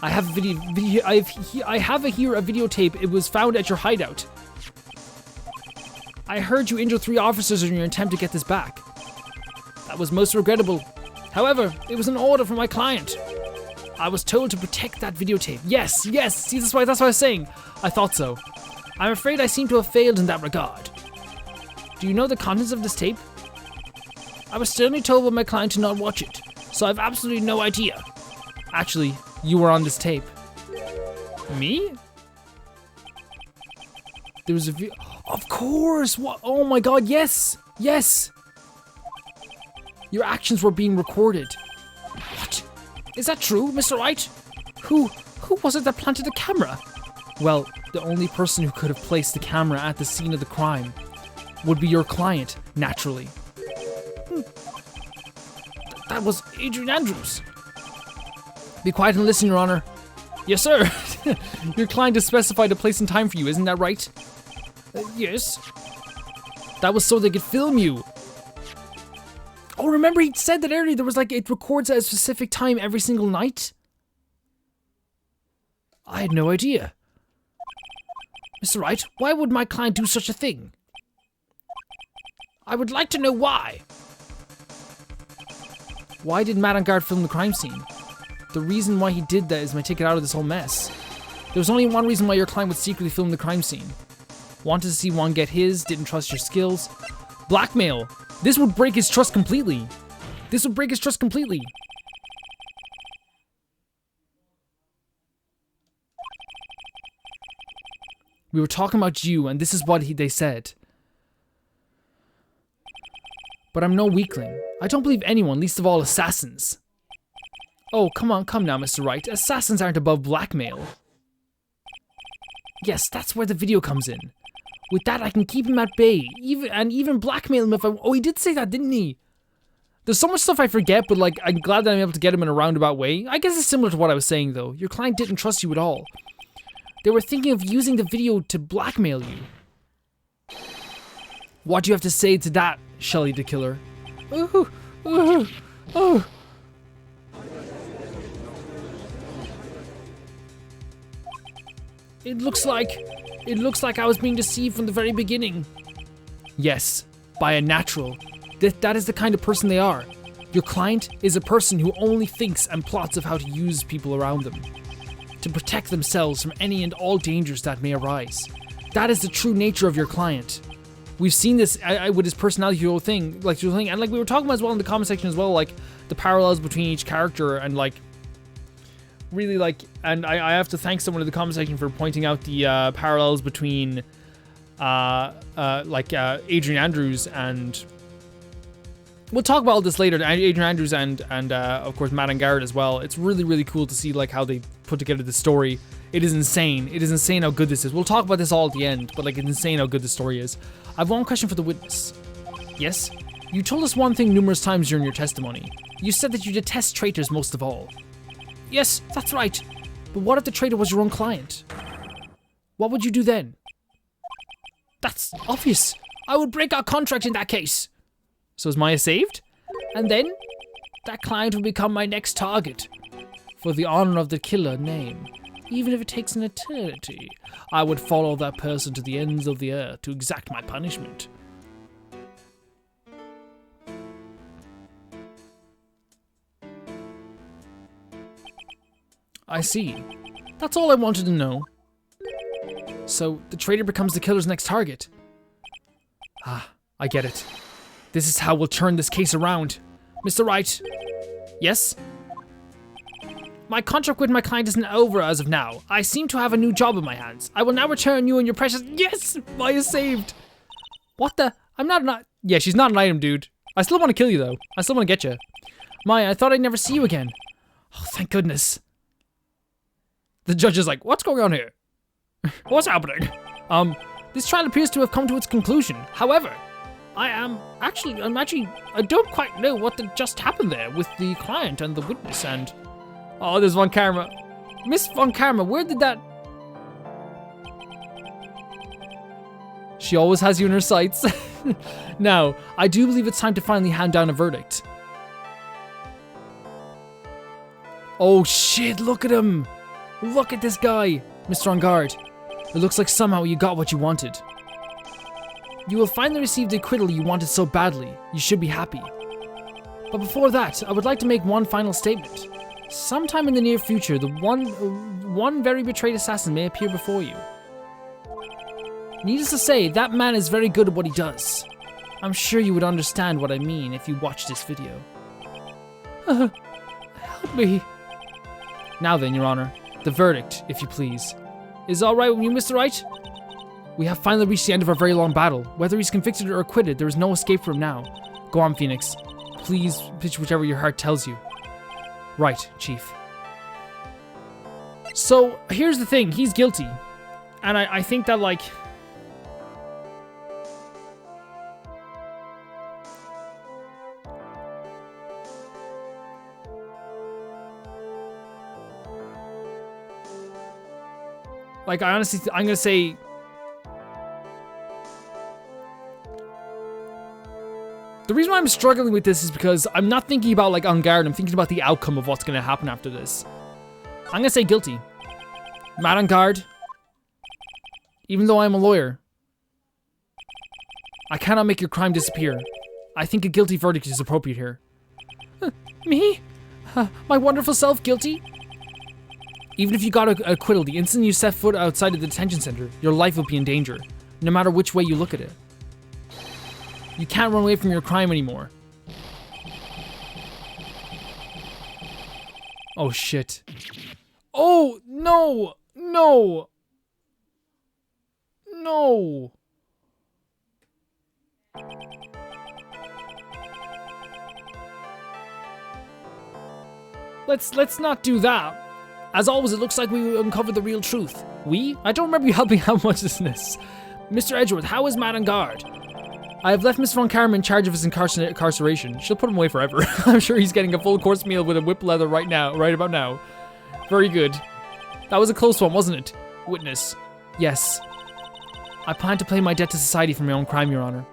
I have a videotape. It was found at your hideout. I heard you injure 3 officers in your attempt to get this back. That was most regrettable. However, it was an order from my client. I was told to protect that videotape. Yes, see, that's what I was saying. I thought so. I'm afraid I seem to have failed in that regard. Do you know the contents of this tape? I was sternly told by my client to not watch it, so I've absolutely no idea. Actually, you were on this tape. Me? There was a of course! What? Oh my god, yes! Yes! Your actions were being recorded. What? Is that true, Mr. Wright? Who was it that planted the camera? Well, the only person who could have placed the camera at the scene of the crime would be your client, naturally. That was Adrian Andrews. Be quiet and listen, Your Honor. Yes, sir. Your client has specified a place and time for you, isn't that right? Yes. That was so they could film you. Oh, remember he said that earlier, there was like, it records at a specific time every single night? I had no idea. Mr. Wright, why would my client do such a thing? I would like to know why. Why did Matt on Guard film the crime scene? The reason why he did that is to get out of this whole mess. There was only one reason why your client would secretly film the crime scene. Wanted to see Juan get his, didn't trust your skills. Blackmail. This would break his trust completely. This would break his trust completely. We were talking about you, and this is what they said. But I'm no weakling. I don't believe anyone, least of all assassins. Oh, come now, Mr. Wright. Assassins aren't above blackmail. Yes, that's where the video comes in. With that, I can keep him at bay, even blackmail him if I... Oh, he did say that, didn't he? There's so much stuff I forget, but like, I'm glad that I'm able to get him in a roundabout way. I guess it's similar to what I was saying, though. Your client didn't trust you at all. They were thinking of using the video to blackmail you. What do you have to say to that, Shelley the Killer? Oh. It looks like I was being deceived from the very beginning. Yes, by a natural. That is the kind of person they are. Your client is a person who only thinks and plots of how to use people around them, to protect themselves from any and all dangers that may arise. That is the true nature of your client. We've seen this with his personality thing, and like we were talking about as well in the comment section as well, like the parallels between each character, and like really like, and I have to thank someone in the comment section for pointing out the parallels between Adrian Andrews and, we'll talk about all this later, Adrian Andrews and of course Matt and Garrett as well. It's really, really cool to see like how they put together the story. It is insane. It is insane how good this is. We'll talk about this all at the end, but like it's insane how good the story is. I have one question for the witness. Yes? You told us one thing numerous times during your testimony. You said that you detest traitors most of all. Yes, that's right. But what if the traitor was your own client? What would you do then? That's obvious. I would break our contract in that case. So is Maya saved? And then, that client will become my next target. For the honor of the killer name. Even if it takes an eternity, I would follow that person to the ends of the earth to exact my punishment. I see. That's all I wanted to know. So, the traitor becomes the killer's next target. Ah, I get it. This is how we'll turn this case around. Mr. Wright. Yes? My contract with my client isn't over as of now. I seem to have a new job in my hands. I will now return you and your precious— Yes! Maya saved! What the— I'm not an— Yeah, she's not an item, dude. I still want to kill you, though. I still want to get you. Maya, I thought I'd never see you again. Oh, thank goodness. The judge is like, what's going on here? What's happening? This trial appears to have come to its conclusion. However, I don't quite know what just happened there with the client and the witness and... Oh, there's Von Karma. Miss Von Karma, where did that... She always has you in her sights. Now, I do believe it's time to finally hand down a verdict. Oh shit, look at him. Look at this guy, Mr. On Guard. It looks like somehow you got what you wanted. You will finally receive the acquittal you wanted so badly. You should be happy. But before that, I would like to make one final statement. Sometime in the near future, the one very betrayed assassin may appear before you. Needless to say, that man is very good at what he does. I'm sure you would understand what I mean if you watch this video. Help me. Now then, Your Honor, the verdict, if you please. Is it alright with you, Mr. Wright? We have finally reached the end of our very long battle. Whether he's convicted or acquitted, there is no escape for him now. Go on, Phoenix. Please pitch whichever your heart tells you. Right, Chief. So, here's the thing. He's guilty. And I think that, like... Like, I honestly, I'm gonna say... The reason why I'm struggling with this is because I'm not thinking about, like, On Guard. I'm thinking about the outcome of what's gonna happen after this. I'm gonna say guilty. Mad On Guard. Even though I'm a lawyer, I cannot make your crime disappear. I think a guilty verdict is appropriate here. Me? My wonderful self guilty? Even if you got an acquittal, the instant you set foot outside of the detention center, your life will be in danger, no matter which way you look at it. You can't run away from your crime anymore. Oh shit. Oh, no! No! No! Let's not do that. As always, it looks like we uncovered the real truth. We? I don't remember you helping out much in this. Mr. Edgeworth, how is Mad On Guard? I have left Miss Von Karma in charge of his incarceration. She'll put him away forever. I'm sure he's getting a full course meal with a whip leather right about now. Very good. That was a close one, wasn't it? Witness. Yes. I plan to pay my debt to society for my own crime, Your Honor.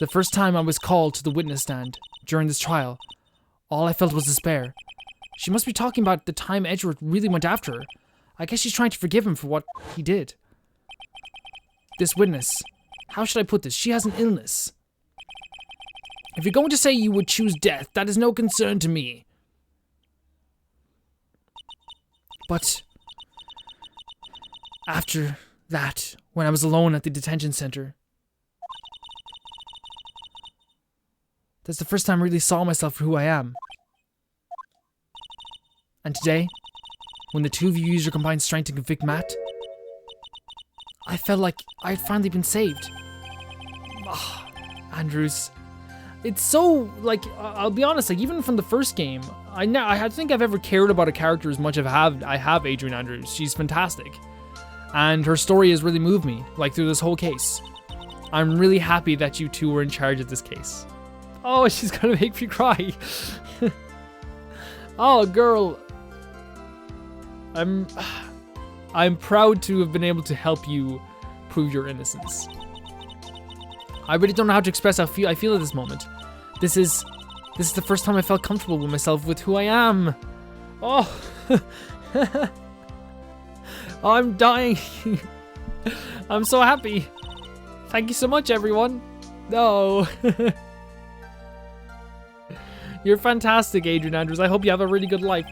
The first time I was called to the witness stand during this trial, all I felt was despair. She must be talking about the time Edgeworth really went after her. I guess she's trying to forgive him for what he did. This witness, how should I put this? She has an illness. If you're going to say you would choose death, that is no concern to me. But after that, when I was alone at the detention center, that's the first time I really saw myself for who I am. And today, when the two of you used your combined strength to convict Matt, I felt like I had finally been saved. Andrews. It's so, like, I'll be honest, like, even from the first game, I think I've ever cared about a character as much as I have Adrian Andrews. She's fantastic. And her story has really moved me, like, through this whole case. I'm really happy that you two were in charge of this case. Oh, she's gonna make me cry. Oh, girl. I'm proud to have been able to help you prove your innocence. I really don't know how to express how I feel at this moment. This is the first time I felt comfortable with myself, with who I am. Oh. Oh, I'm dying. I'm so happy. Thank you so much, everyone. No. You're fantastic, Adrian Andrews. I hope you have a really good life.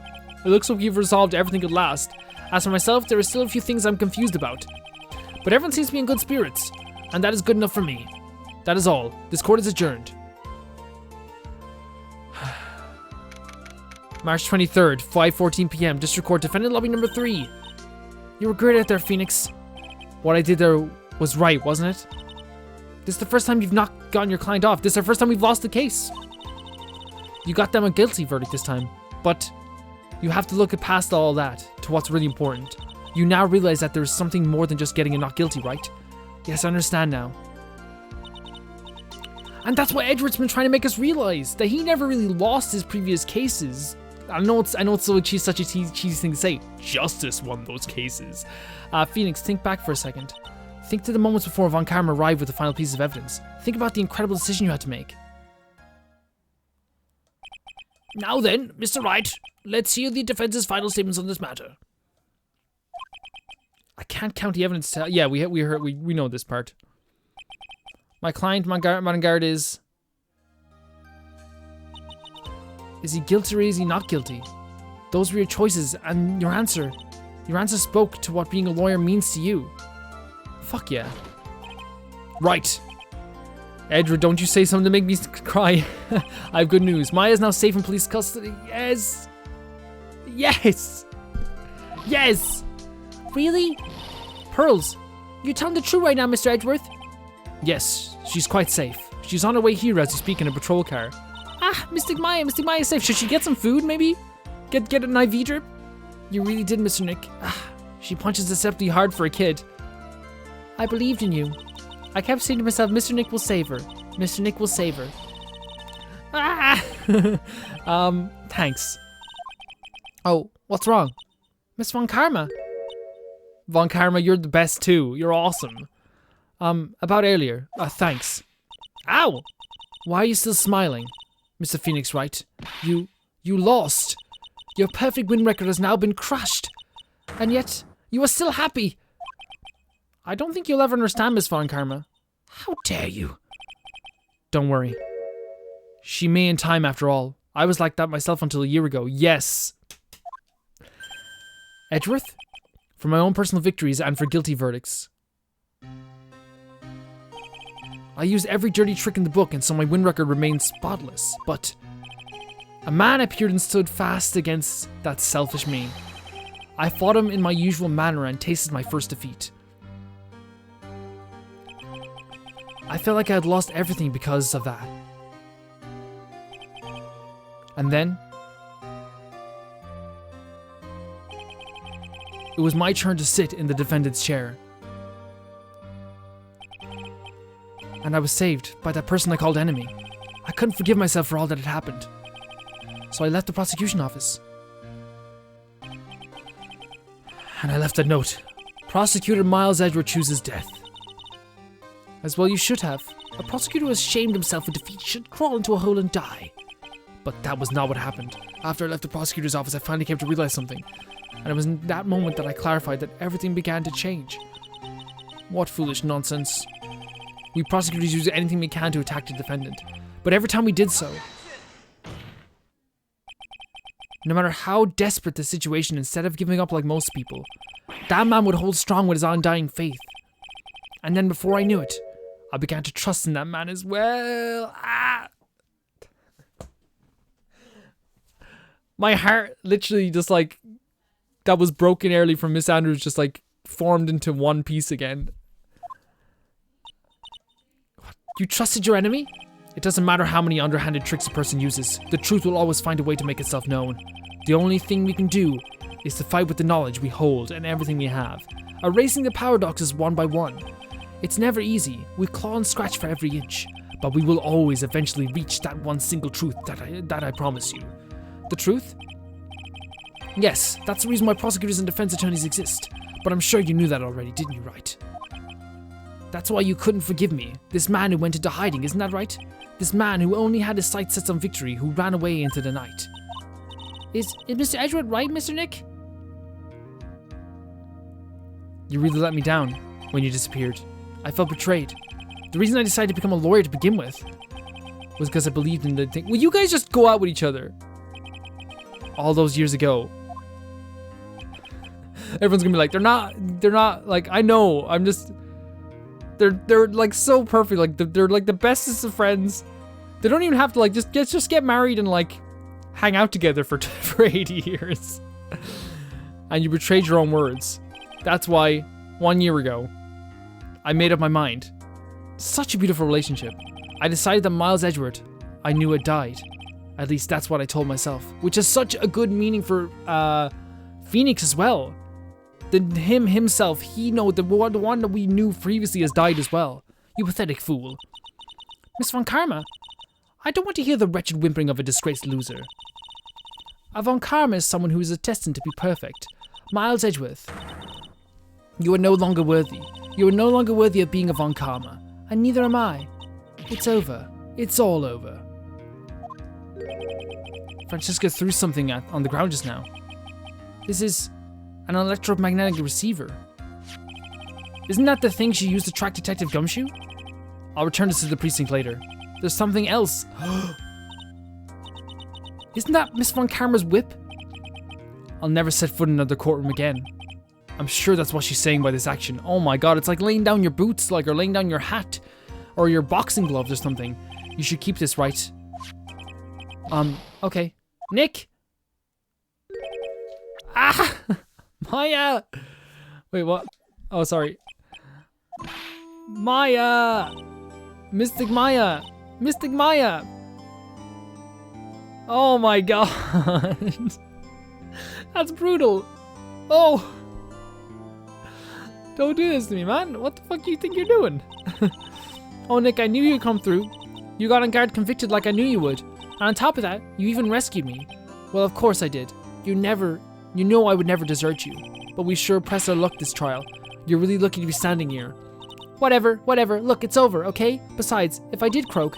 It looks like you've resolved everything at last. As for myself, there are still a few things I'm confused about. But everyone seems to be in good spirits, and that is good enough for me. That is all. This court is adjourned. March 23rd, 5:14 p.m. District Court, Defendant Lobby number 3. You were great out there, Phoenix. What I did there was right, wasn't it? This is the first time you've not gotten your client off. This is the first time we've lost the case. You got them a guilty verdict this time, but you have to look past all that to what's really important. You now realize that there's something more than just getting a not guilty, right? Yes, I understand now. And that's what Edward's been trying to make us realize, that he never really lost his previous cases. I know it's such a cheesy thing to say. Justice won those cases. Phoenix, think back for a second. Think to the moments before Von Karma arrived with the final piece of evidence. Think about the incredible decision you had to make. Now then, Mr. Wright, let's hear the defense's final statements on this matter. I can't count the evidence. Yeah, we know this part. My client, Mangard, is he guilty or is he not guilty? Those were your choices, and your answer spoke to what being a lawyer means to you. Fuck yeah. Right. Edward, don't you say something to make me cry. I have good news. Maya is now safe in police custody. Yes. Yes. Yes. Really? Pearls, you telling the truth right now, Mr. Edgeworth? Yes, she's quite safe. She's on her way here as we speak in a patrol car. Ah, Mystic Maya is safe. Should she get some food, maybe? Get an IV drip? You really did, Mr. Nick. Ah, she punches deceptively hard for a kid. I believed in you. I kept saying to myself, Mr. Nick will save her. Mr. Nick will save her. Ah! Thanks. Oh, what's wrong? Miss Von Karma. Von Karma, you're the best too. You're awesome. About earlier. Thanks. Ow! Why are you still smiling? Mr. Phoenix, Wright? You lost. Your perfect win record has now been crushed. And yet, you are still happy. I don't think you'll ever understand, Miss Von Karma. How dare you? Don't worry. She may in time after all. I was like that myself until a year ago. Yes. Edgeworth? For my own personal victories and for guilty verdicts. I used every dirty trick in the book and so my win record remained spotless. But a man appeared and stood fast against that selfish me. I fought him in my usual manner and tasted my first defeat. I felt like I had lost everything because of that. And then it was my turn to sit in the defendant's chair. And I was saved by that person I called enemy. I couldn't forgive myself for all that had happened. So I left the prosecution office. And I left a note. Prosecutor Miles Edward chooses death. As well you should have. A prosecutor who has shamed himself for defeat should crawl into a hole and die. But that was not what happened. After I left the prosecutor's office, I finally came to realize something. And it was in that moment that I clarified that everything began to change. What foolish nonsense. We prosecutors use anything we can to attack the defendant. But every time we did so, no matter how desperate the situation, instead of giving up like most people, that man would hold strong with his undying faith. And then before I knew it, I began to trust in that man as well. My heart literally just like, that was broken early from Miss Andrews just like formed into one piece again. You trusted your enemy? It doesn't matter how many underhanded tricks a person uses. The truth will always find a way to make itself known. The only thing we can do is to fight with the knowledge we hold and everything we have. Erasing the paradoxes one by one. It's never easy. We claw and scratch for every inch. But we will always eventually reach that one single truth that I promise you. The truth? Yes, that's the reason why prosecutors and defense attorneys exist. But I'm sure you knew that already, didn't you, Wright? That's why you couldn't forgive me. This man who went into hiding, isn't that right? This man who only had his sights set on victory, who ran away into the night. Is Mr. Edgeworth right, Mr. Nick? You really let me down when you disappeared. I felt betrayed. The reason I decided to become a lawyer to begin with was because I believed in the thing. Will you guys just go out with each other? All those years ago. Everyone's gonna be like, they're not, like, I know, I'm just, they're like so perfect, like, they're like the bestest of friends. They don't even have to, like, just get married and, like, hang out together for 80 years. And you betrayed your own words. That's why, 1 year ago, I made up my mind. Such a beautiful relationship. I decided that Miles Edgeworth, I knew had died. At least that's what I told myself. Which is such a good meaning for Phoenix as well. Him himself, he know the one that we knew previously has died as well. You pathetic fool. Miss Von Karma, I don't want to hear the wretched whimpering of a disgraced loser. A Von Karma is someone who is destined to be perfect. Miles Edgeworth, you are no longer worthy. You are no longer worthy of being a Von Karma. And neither am I. It's over. It's all over. Francisca threw something on the ground just now. This is an electromagnetic receiver. Isn't that the thing she used to track Detective Gumshoe? I'll return this to the precinct later. There's something else. Isn't that Miss Von Karma's whip? I'll never set foot in another courtroom again. I'm sure that's what she's saying by this action. Oh my god, it's like laying down your boots, like, or laying down your hat, or your boxing gloves or something. You should keep this, right? Okay. Nick! Ah! Maya! Wait, what? Oh, sorry. Maya! Mystic Maya! Mystic Maya! Oh my god! That's brutal! Oh! Don't do this to me, man. What the fuck do you think you're doing? Oh, Nick, I knew you'd come through. You got on guard convicted like I knew you would. And on top of that, you even rescued me. Well, of course I did. You know I would never desert you. But we sure pressed our luck this trial. You're really lucky to be standing here. Whatever. Look, it's over, okay? Besides, if I did croak,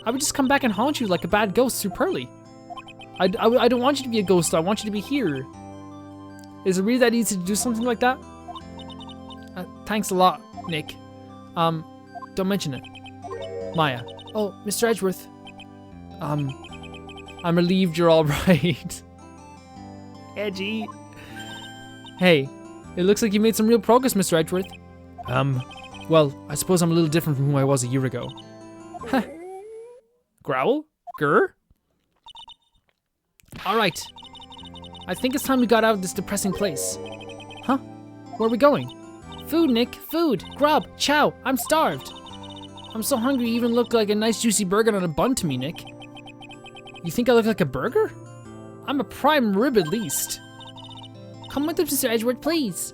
I would just come back and haunt you like a bad ghost through Pearly. I don't want you to be a ghost, I want you to be here. Is it really that easy to do something like that? Thanks a lot, Nick. Don't mention it. Maya. Oh, Mr. Edgeworth. I'm relieved you're alright. Edgy. Hey, it looks like you made some real progress, Mr. Edgeworth. Well, I suppose I'm a little different from who I was a year ago. Huh. Growl? Grr? Alright. I think it's time we got out of this depressing place. Huh? Where are we going? Food, Nick. Food. Grub. Chow. I'm starved. I'm so hungry you even look like a nice juicy burger on a bun to me, Nick. You think I look like a burger? I'm a prime rib at least. Come with us, Mr. Edgeworth, please.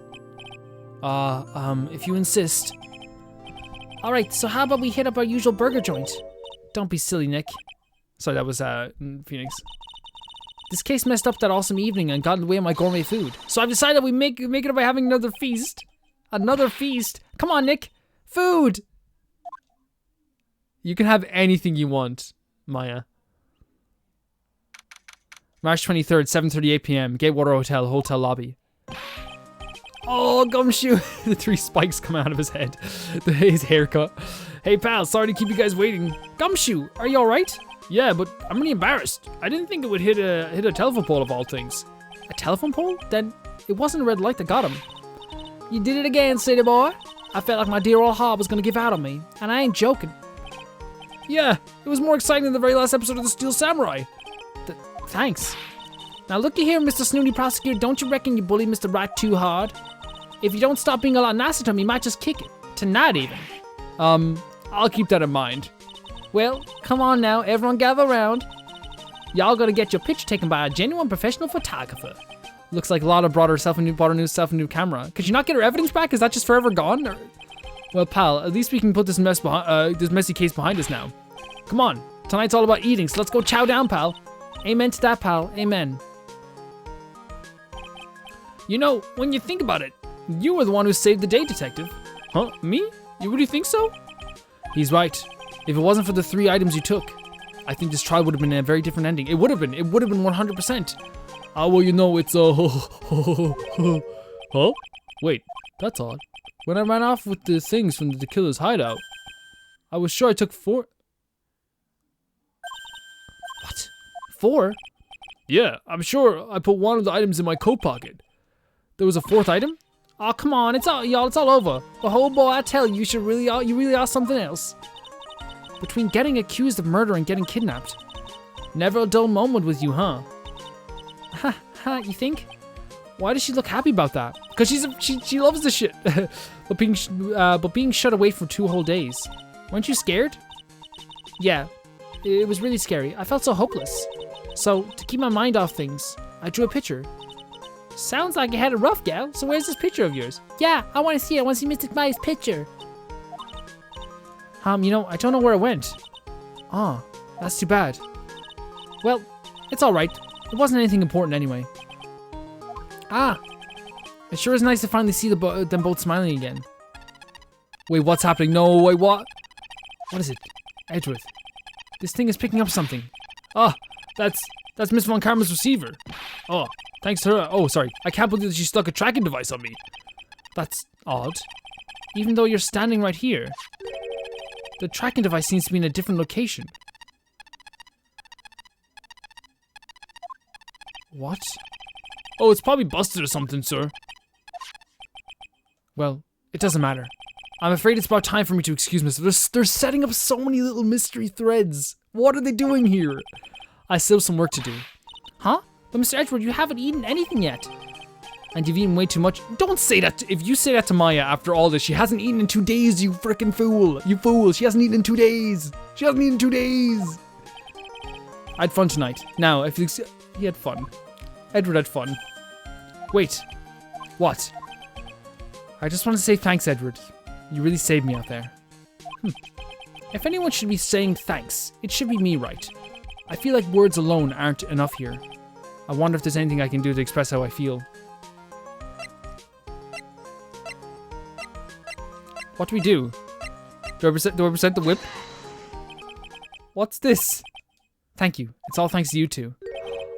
If you insist. Alright, so how about we hit up our usual burger joint? Don't be silly, Nick. Sorry, that was, Phoenix. This case messed up that awesome evening and got in the way of my gourmet food. So I've decided we make it up by having another feast. Another feast. Come on, Nick. Food. You can have anything you want, Maya. March 23rd, 7:38 p.m. Gatewater Hotel, hotel lobby. Oh, Gumshoe. The 3 spikes come out of his head. His haircut. Hey, pal, sorry to keep you guys waiting. Gumshoe, are you alright? Yeah, but I'm really embarrassed. I didn't think it would hit a telephone pole of all things. A telephone pole? Then it wasn't a red light that got him. You did it again, city boy. I felt like my dear old heart was gonna give out on me, and I ain't joking. Yeah, it was more exciting than the very last episode of The Steel Samurai. Thanks. Now looky here, Mr. Snooty Prosecutor, don't you reckon you bullied Mr. Wright too hard? If you don't stop being a lot nicer to him, he might just kick it. Tonight even. I'll keep that in mind. Well, come on now, everyone gather around. Y'all gotta get your picture taken by a genuine professional photographer. Looks like Lana brought herself a new camera. Could you not get her evidence back? Is that just forever gone? Or... Well, pal, at least we can put this this messy case behind us now. Come on, tonight's all about eating, so let's go chow down, pal. Amen to that, pal. Amen. You know, when you think about it, you were the one who saved the day, detective. Huh? Me? You really think so? He's right. If it wasn't for the 3 items you took, I think this trial would have been a very different ending. It would have been 100%. Well, you know, it's huh? Wait, that's odd. When I ran off with the things from the killer's hideout, I was sure I took 4. What? 4? Yeah, I'm sure I put one of the items in my coat pocket. There was a fourth item? Oh, come on, it's all over. Oh boy, I tell you, you really are something else. Between getting accused of murder and getting kidnapped. Never a dull moment with you, huh? You think? Why does she look happy about that? Because she loves the shit. but being shut away for 2 whole days. Weren't you scared? Yeah, it was really scary. I felt so hopeless. So, to keep my mind off things, I drew a picture. Sounds like you had a rough gal, so where's this picture of yours? Yeah, I want to see Mystic Maya's picture. I don't know where it went. Oh, that's too bad. Well, it's alright. It wasn't anything important anyway. It sure is nice to finally see them both smiling again. Wait, what's happening? No, wait, what? What is it? Edgeworth. This thing is picking up something. That's Miss Von Karma's receiver. Oh, thanks to her. Oh, sorry. I can't believe that she stuck a tracking device on me. That's odd. Even though you're standing right here. The tracking device seems to be in a different location. What? Oh, it's probably busted or something, sir. Well, it doesn't matter. I'm afraid it's about time for me to excuse myself. They're setting up so many little mystery threads. What are they doing here? I still have some work to do. Huh? But Mr. Edgeworth, you haven't eaten anything yet. And you've eaten way too much. Don't say that. If you say that to Maya after all this, she hasn't eaten in 2 days, you frickin' fool. You fool. She hasn't eaten in 2 days. She hasn't eaten in 2 days. I had fun tonight. Now, if you... He had fun. Edward had fun. Wait. What? I just want to say thanks, Edward. You really saved me out there. If anyone should be saying thanks, it should be me, Wright. I feel like words alone aren't enough here. I wonder if there's anything I can do to express how I feel. What do we do? Do I present the whip? What's this? Thank you. It's all thanks to you two.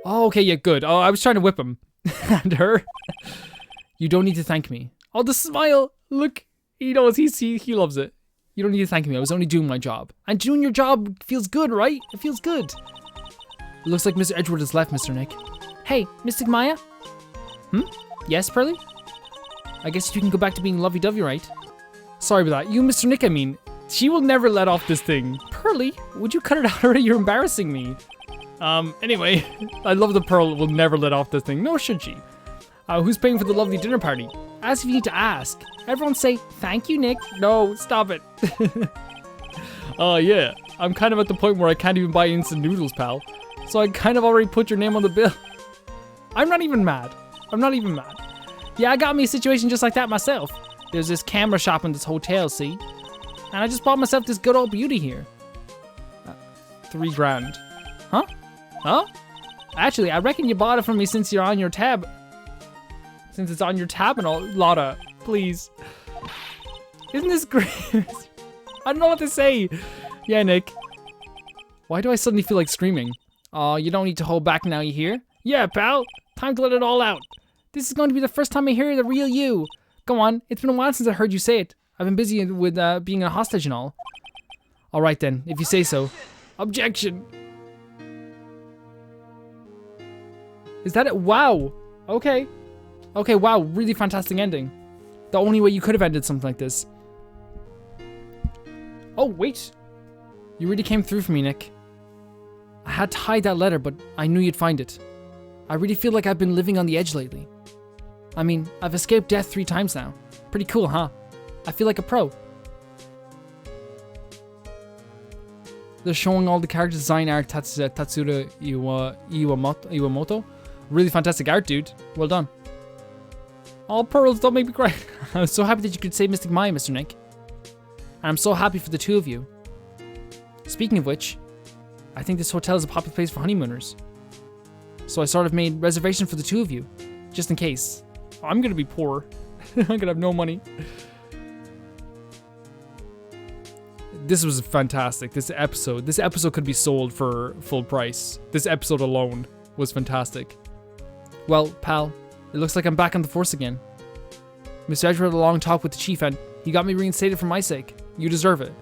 Oh, okay, yeah, good. Oh, I was trying to whip him. And her. You don't need to thank me. Oh, the smile. Look. He knows. He loves it. You don't need to thank me. I was only doing my job. And doing your job feels good, right? It feels good. It looks like Mr. Edgeworth has left, Mr. Nick. Hey, Mystic Maya? Yes, Pearly? I guess you can go back to being lovey-dovey, right? Sorry about that. You, Mr. Nick, I mean. She will never let off this thing. Pearly, would you cut it out already? You're embarrassing me. Anyway. I love the Pearl will never let off this thing. Nor should she. Who's paying for the lovely dinner party? As if you need to ask. Everyone say, thank you, Nick. No, stop it. Yeah. I'm kind of at the point where I can't even buy instant noodles, pal. So I kind of already put your name on the bill. I'm not even mad. Yeah, I got me a situation just like that myself. There's this camera shop in this hotel, see? And I just bought myself this good old beauty here. $3,000. Huh? Actually, I reckon you bought it from me since you're on your tab. Since it's on your tab and all, Lotta, please. Isn't this great? I don't know what to say. Yeah, Nick. Why do I suddenly feel like screaming? You don't need to hold back now, you hear? Yeah, pal. Time to let it all out. This is going to be the first time I hear the real you. Go on. It's been a while since I heard you say it. I've been busy with being a hostage and all. Alright then, if you say so. Objection. Is that it? Wow. Okay. Okay, wow. Really fantastic ending. The only way you could have ended something like this. Oh, wait. You really came through for me, Nick. I had to hide that letter, but I knew you'd find it. I really feel like I've been living on the edge lately. I mean, I've escaped death 3 times now. Pretty cool, huh? I feel like a pro. They're showing all the character design art, Tatsura Iwamoto. Really fantastic art, dude. Well done. Oh, pearls, don't make me cry. I'm so happy that you could save Mystic Maya, Mr. Nick. And I'm so happy for the 2 of you. Speaking of which, I think this hotel is a popular place for honeymooners. So I sort of made reservations for the 2 of you, just in case. I'm gonna be poor. I'm gonna have no money. This was fantastic. This episode could be sold for full price. This episode alone was fantastic. Well, pal, it looks like I'm back on the force again. Mr. Edgeworth had a long talk with the chief and he got me reinstated for my sake. You deserve it.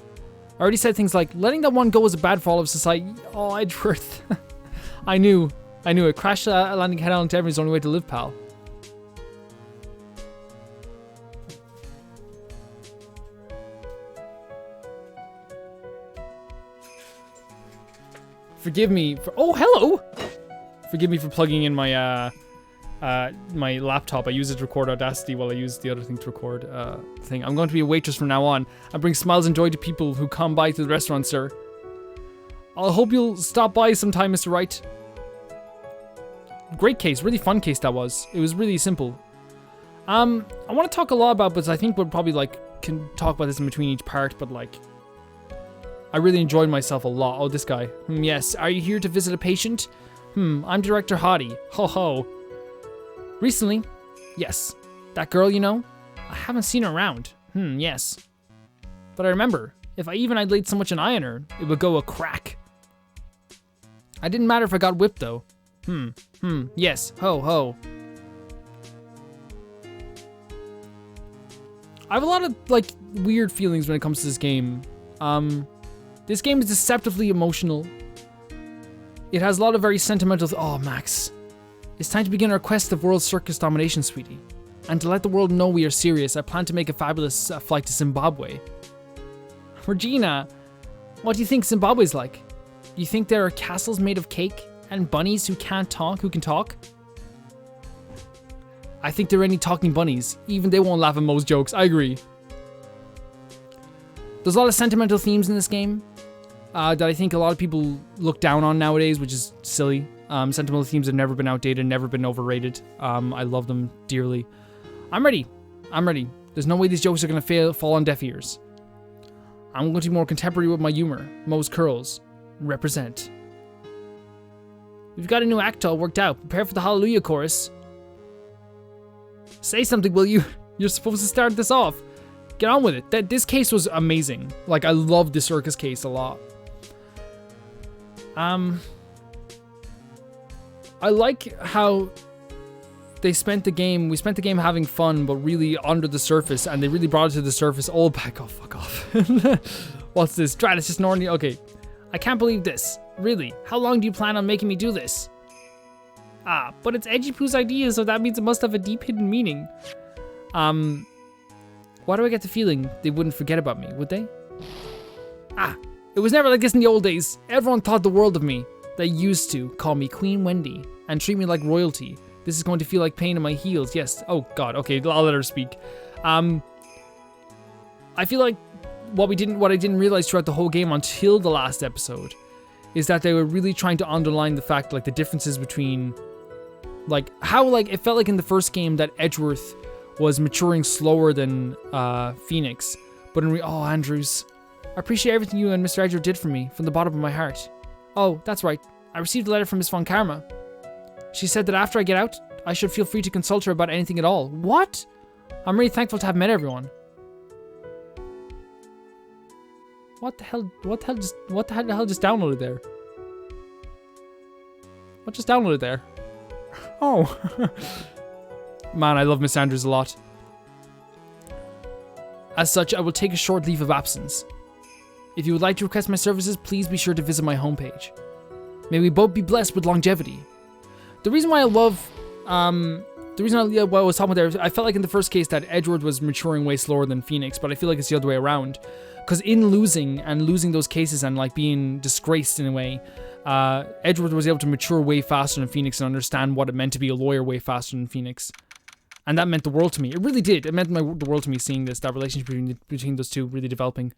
I already said things like, letting that one go was a bad for all of society. Oh, Edgeworth. I knew it. Crash landing head on into everyone's only way to live, pal. Forgive me for... Oh, hello! Forgive me for plugging in my, my laptop. I use it to record Audacity while I use the other thing to record, thing. I'm going to be a waitress from now on. I bring smiles and joy to people who come by to the restaurant, sir. I hope you'll stop by sometime, Mr. Wright. Great case. Really fun case that was. It was really simple. I want to talk a lot about, but I think we'll probably, like, can talk about this in between each part, but, like... I really enjoyed myself a lot. Oh, this guy. Yes. Are you here to visit a patient? I'm Director Hottie. Ho ho. Recently? Yes. That girl, you know? I haven't seen her around. Yes. But I remember, if I'd laid so much an eye on her, it would go a crack. I didn't matter if I got whipped, though. Yes. Ho ho. I have a lot of, like, weird feelings when it comes to this game. This game is deceptively emotional. It has a lot of very sentimental... Oh, Max. It's time to begin our quest of world circus domination, sweetie. And to let the world know we are serious, I plan to make a fabulous flight to Zimbabwe. Regina, what do you think Zimbabwe's like? Do you think there are castles made of cake? And bunnies who can talk? I think there are any talking bunnies. Even they won't laugh at most jokes. I agree. There's a lot of sentimental themes in this game that I think a lot of people look down on nowadays, which is silly. Sentimental themes have never been outdated, never been overrated. I love them dearly. I'm ready. There's no way these jokes are going to fall on deaf ears. I'm going to be more contemporary with my humor. Moe's curls. Represent. We've got a new act all worked out. Prepare for the Hallelujah chorus. Say something, will you? You're supposed to start this off. Get on with it. This case was amazing. Like, I love the circus case a lot. I like how we spent the game having fun, but really under the surface, and they really brought it to the surface. Oh, back off, fuck off. What's this? Drat, it's just Norny. Okay. I can't believe this. Really? How long do you plan on making me do this? But it's Edgy Poo's idea, so that means it must have a deep hidden meaning. Why do I get the feeling they wouldn't forget about me, would they? It was never like this in the old days. Everyone thought the world of me. They used to call me Queen Wendy and treat me like royalty. This is going to feel like pain in my heels. Yes. Oh God. Okay, I'll let her speak. I feel like what I didn't realize throughout the whole game until the last episode is that they were really trying to underline the fact, like, the differences between, like, how, like, it felt like in the first game that Edgeworth was maturing slower than Phoenix, but Andrews, I appreciate everything you and Mr. Edgeworth did for me from the bottom of my heart. Oh, that's right. I received a letter from Miss Von Karma. She said that after I get out, I should feel free to consult her about anything at all. What? I'm really thankful to have met everyone. What the hell just downloaded there? What just downloaded there? Oh. Man, I love Miss Andrews a lot. As such, I will take a short leave of absence. If you would like to request my services, please be sure to visit my homepage. May we both be blessed with longevity. The reason why I love, what I was talking about there, I felt like in the first case that Edgeworth was maturing way slower than Phoenix, but I feel like it's the other way around. Because in losing those cases and, like, being disgraced in a way, Edgeworth was able to mature way faster than Phoenix and understand what it meant to be a lawyer way faster than Phoenix. And that meant the world to me. It really did. It meant the world to me seeing that relationship between those two really developing.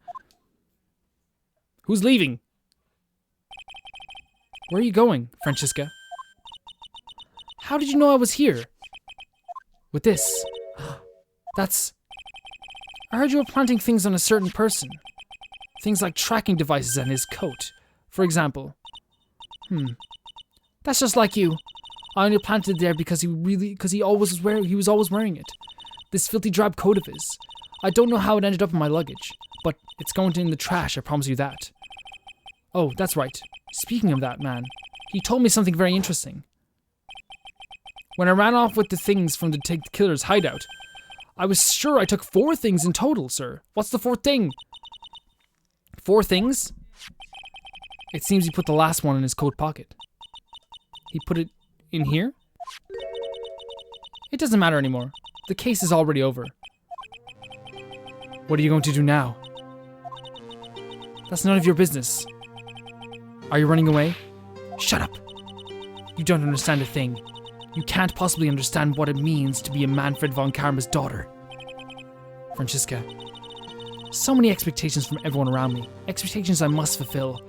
Who's leaving? Where are you going, Francisca? How did you know I was here? With this. That's... I heard you were planting things on a certain person. Things like tracking devices on his coat, for example. That's just like you. I only planted it there because he was always wearing it. This filthy drab coat of his. I don't know how it ended up in my luggage, but it's going in the trash, I promise you that. Oh, that's right. Speaking of that man, he told me something very interesting. When I ran off with the things from the killer's hideout, I was sure I took 4 things in total, sir. What's the 4th thing? 4 things? It seems he put the last one in his coat pocket. He put it in here? It doesn't matter anymore. The case is already over. What are you going to do now? That's none of your business. Are you running away? Shut up. You don't understand a thing. You can't possibly understand what it means to be a Manfred von Karma's daughter. Franziska. So many expectations from everyone around me. Expectations I must fulfill.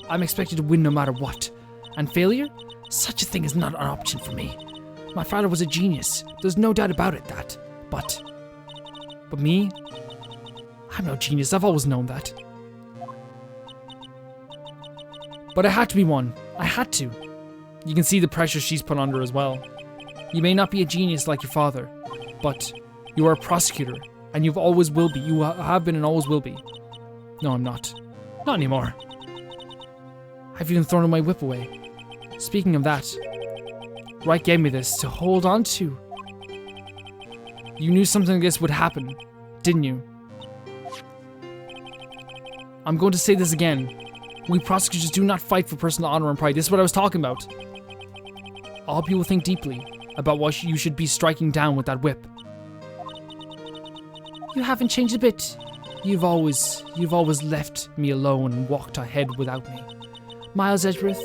I'm expected to win no matter what. And failure? Such a thing is not an option for me. My father was a genius. There's no doubt about it, that. But me? I'm no genius. I've always known that. But I had to be one. I had to. You can see the pressure she's put under as well. You may not be a genius like your father, but you are a prosecutor, and you always will be. You have been and always will be. No, I'm not. Not anymore. I've even thrown my whip away. Speaking of that, Wright gave me this to hold on to. You knew something like this would happen, didn't you? I'm going to say this again. We prosecutors do not fight for personal honor and pride. This is what I was talking about. All people think deeply about what you should be striking down with that whip. You haven't changed a bit. You've always left me alone and walked ahead without me. Miles Edgeworth,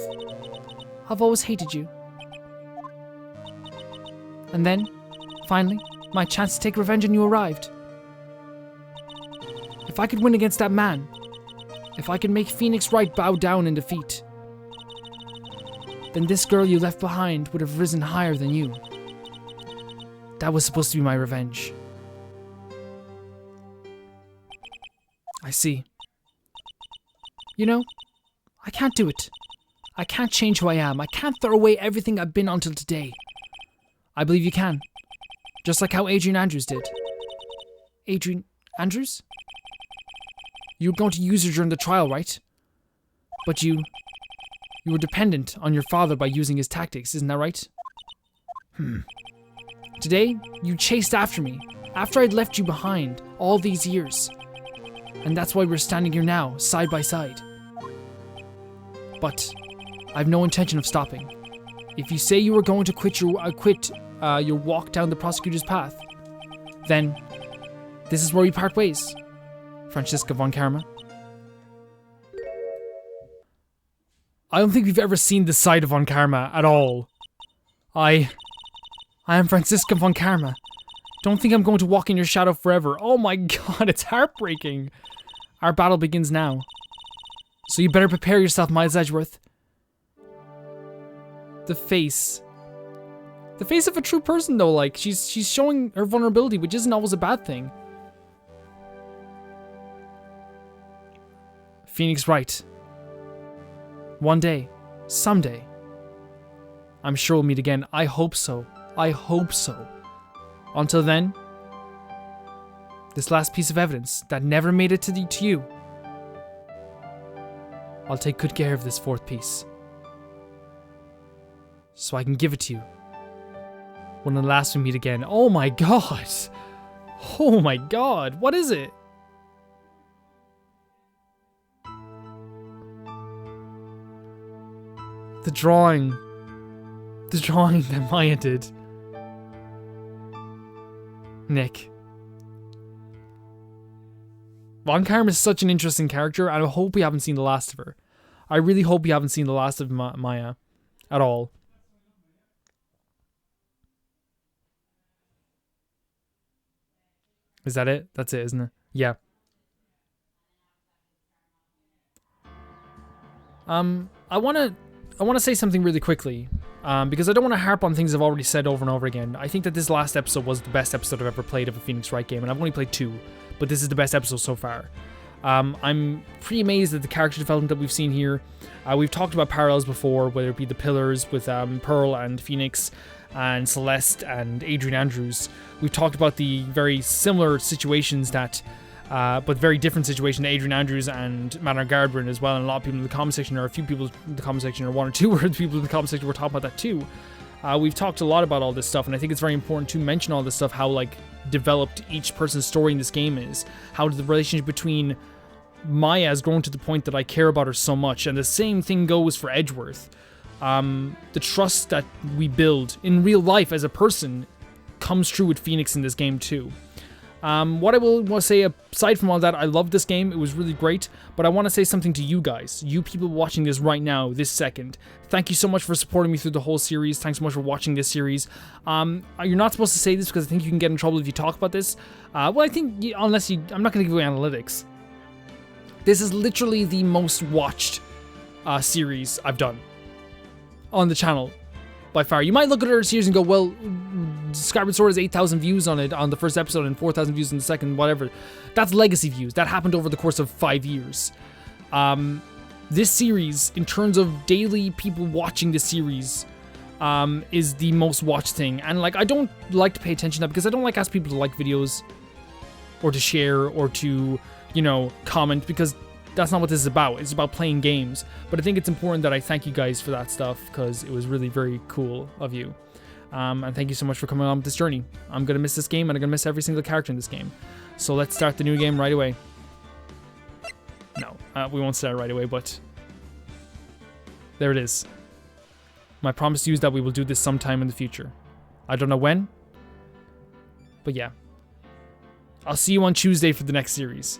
I've always hated you. And then, finally, my chance to take revenge on you arrived. If I could win against that man, if I could make Phoenix Wright bow down in defeat, then this girl you left behind would have risen higher than you. That was supposed to be my revenge. I see. You know, I can't do it. I can't change who I am. I can't throw away everything I've been until today. I believe you can. Just like how Adrian Andrews did. Adrian Andrews? You were going to use her during the trial, right? But you were dependent on your father by using his tactics, isn't that right? Today, you chased after me, after I'd left you behind all these years. And that's why we're standing here now, side by side. But I've no intention of stopping. If you say you were going to quit your walk down the prosecutor's path, then this is where we part ways, Franziska von Karma. I don't think we've ever seen this side of Von Karma at all. I am Franziska von Karma. Don't think I'm going to walk in your shadow forever. Oh my god, it's heartbreaking. Our battle begins now. So you better prepare yourself, Miles Edgeworth. The face. The face of a true person though, like, she's showing her vulnerability, which isn't always a bad thing. Phoenix Wright. One day, someday, I'm sure we'll meet again. I hope so. I hope so. Until then, this last piece of evidence that never made it to you, I'll take good care of this fourth piece, so I can give it to you when the last we meet again. Oh my god! Oh my god! What is it? The drawing that Maya did. Nick. Von Karma is such an interesting character, and I hope we haven't seen the last of her. I really hope we haven't seen the last of Maya at all. Is that it? That's it, isn't it? Yeah. I want to say something really quickly, because I don't want to harp on things I've already said over and over again. I think that this last episode was the best episode I've ever played of a Phoenix Wright game, and I've only played 2, but this is the best episode so far. I'm pretty amazed at the character development that we've seen here. We've talked about parallels before, whether it be the Pillars with Pearl and Phoenix, and Celeste and Adrian Andrews. We've talked about the very similar situations that but very different situation. Adrian Andrews and Matt Gard were in as well, and a lot of people in the comment section, or a few people in the comment section, or 1 or 2 people in the comment section were talking about that too. We've talked a lot about all this stuff, and I think it's very important to mention all this stuff, how like developed each person's story in this game is, how the relationship between Maya has grown to the point that I care about her so much, and the same thing goes for Edgeworth. The trust that we build in real life as a person comes true with Phoenix in this game too. What I will say, aside from all that, I love this game. It was really great. But I want to say something to you guys. You people watching this right now, this second. Thank you so much for supporting me through the whole series. Thanks so much for watching this series. You're not supposed to say this because I think you can get in trouble if you talk about this. Well, I think, I'm not going to give away analytics. This is literally the most watched series I've done on the channel by far. You might look at other series and go, well, Skyward Sword has 8,000 views on it on the first episode and 4,000 views on the second, whatever. That's legacy views. That happened over the course of 5 years. This series, in terms of daily people watching this series, is the most watched thing. And like, I don't like to pay attention to that because I don't like ask people to like videos or to share or to, you know, comment, because that's not what this is about. It's about playing games. But I think it's important that I thank you guys for that stuff because it was really very cool of you. And thank you so much for coming on this journey. I'm going to miss this game and I'm going to miss every single character in this game. So let's start the new game right away. No, we won't start right away, but there it is. My promise to you is that we will do this sometime in the future. I don't know when, but yeah. I'll see you on Tuesday for the next series.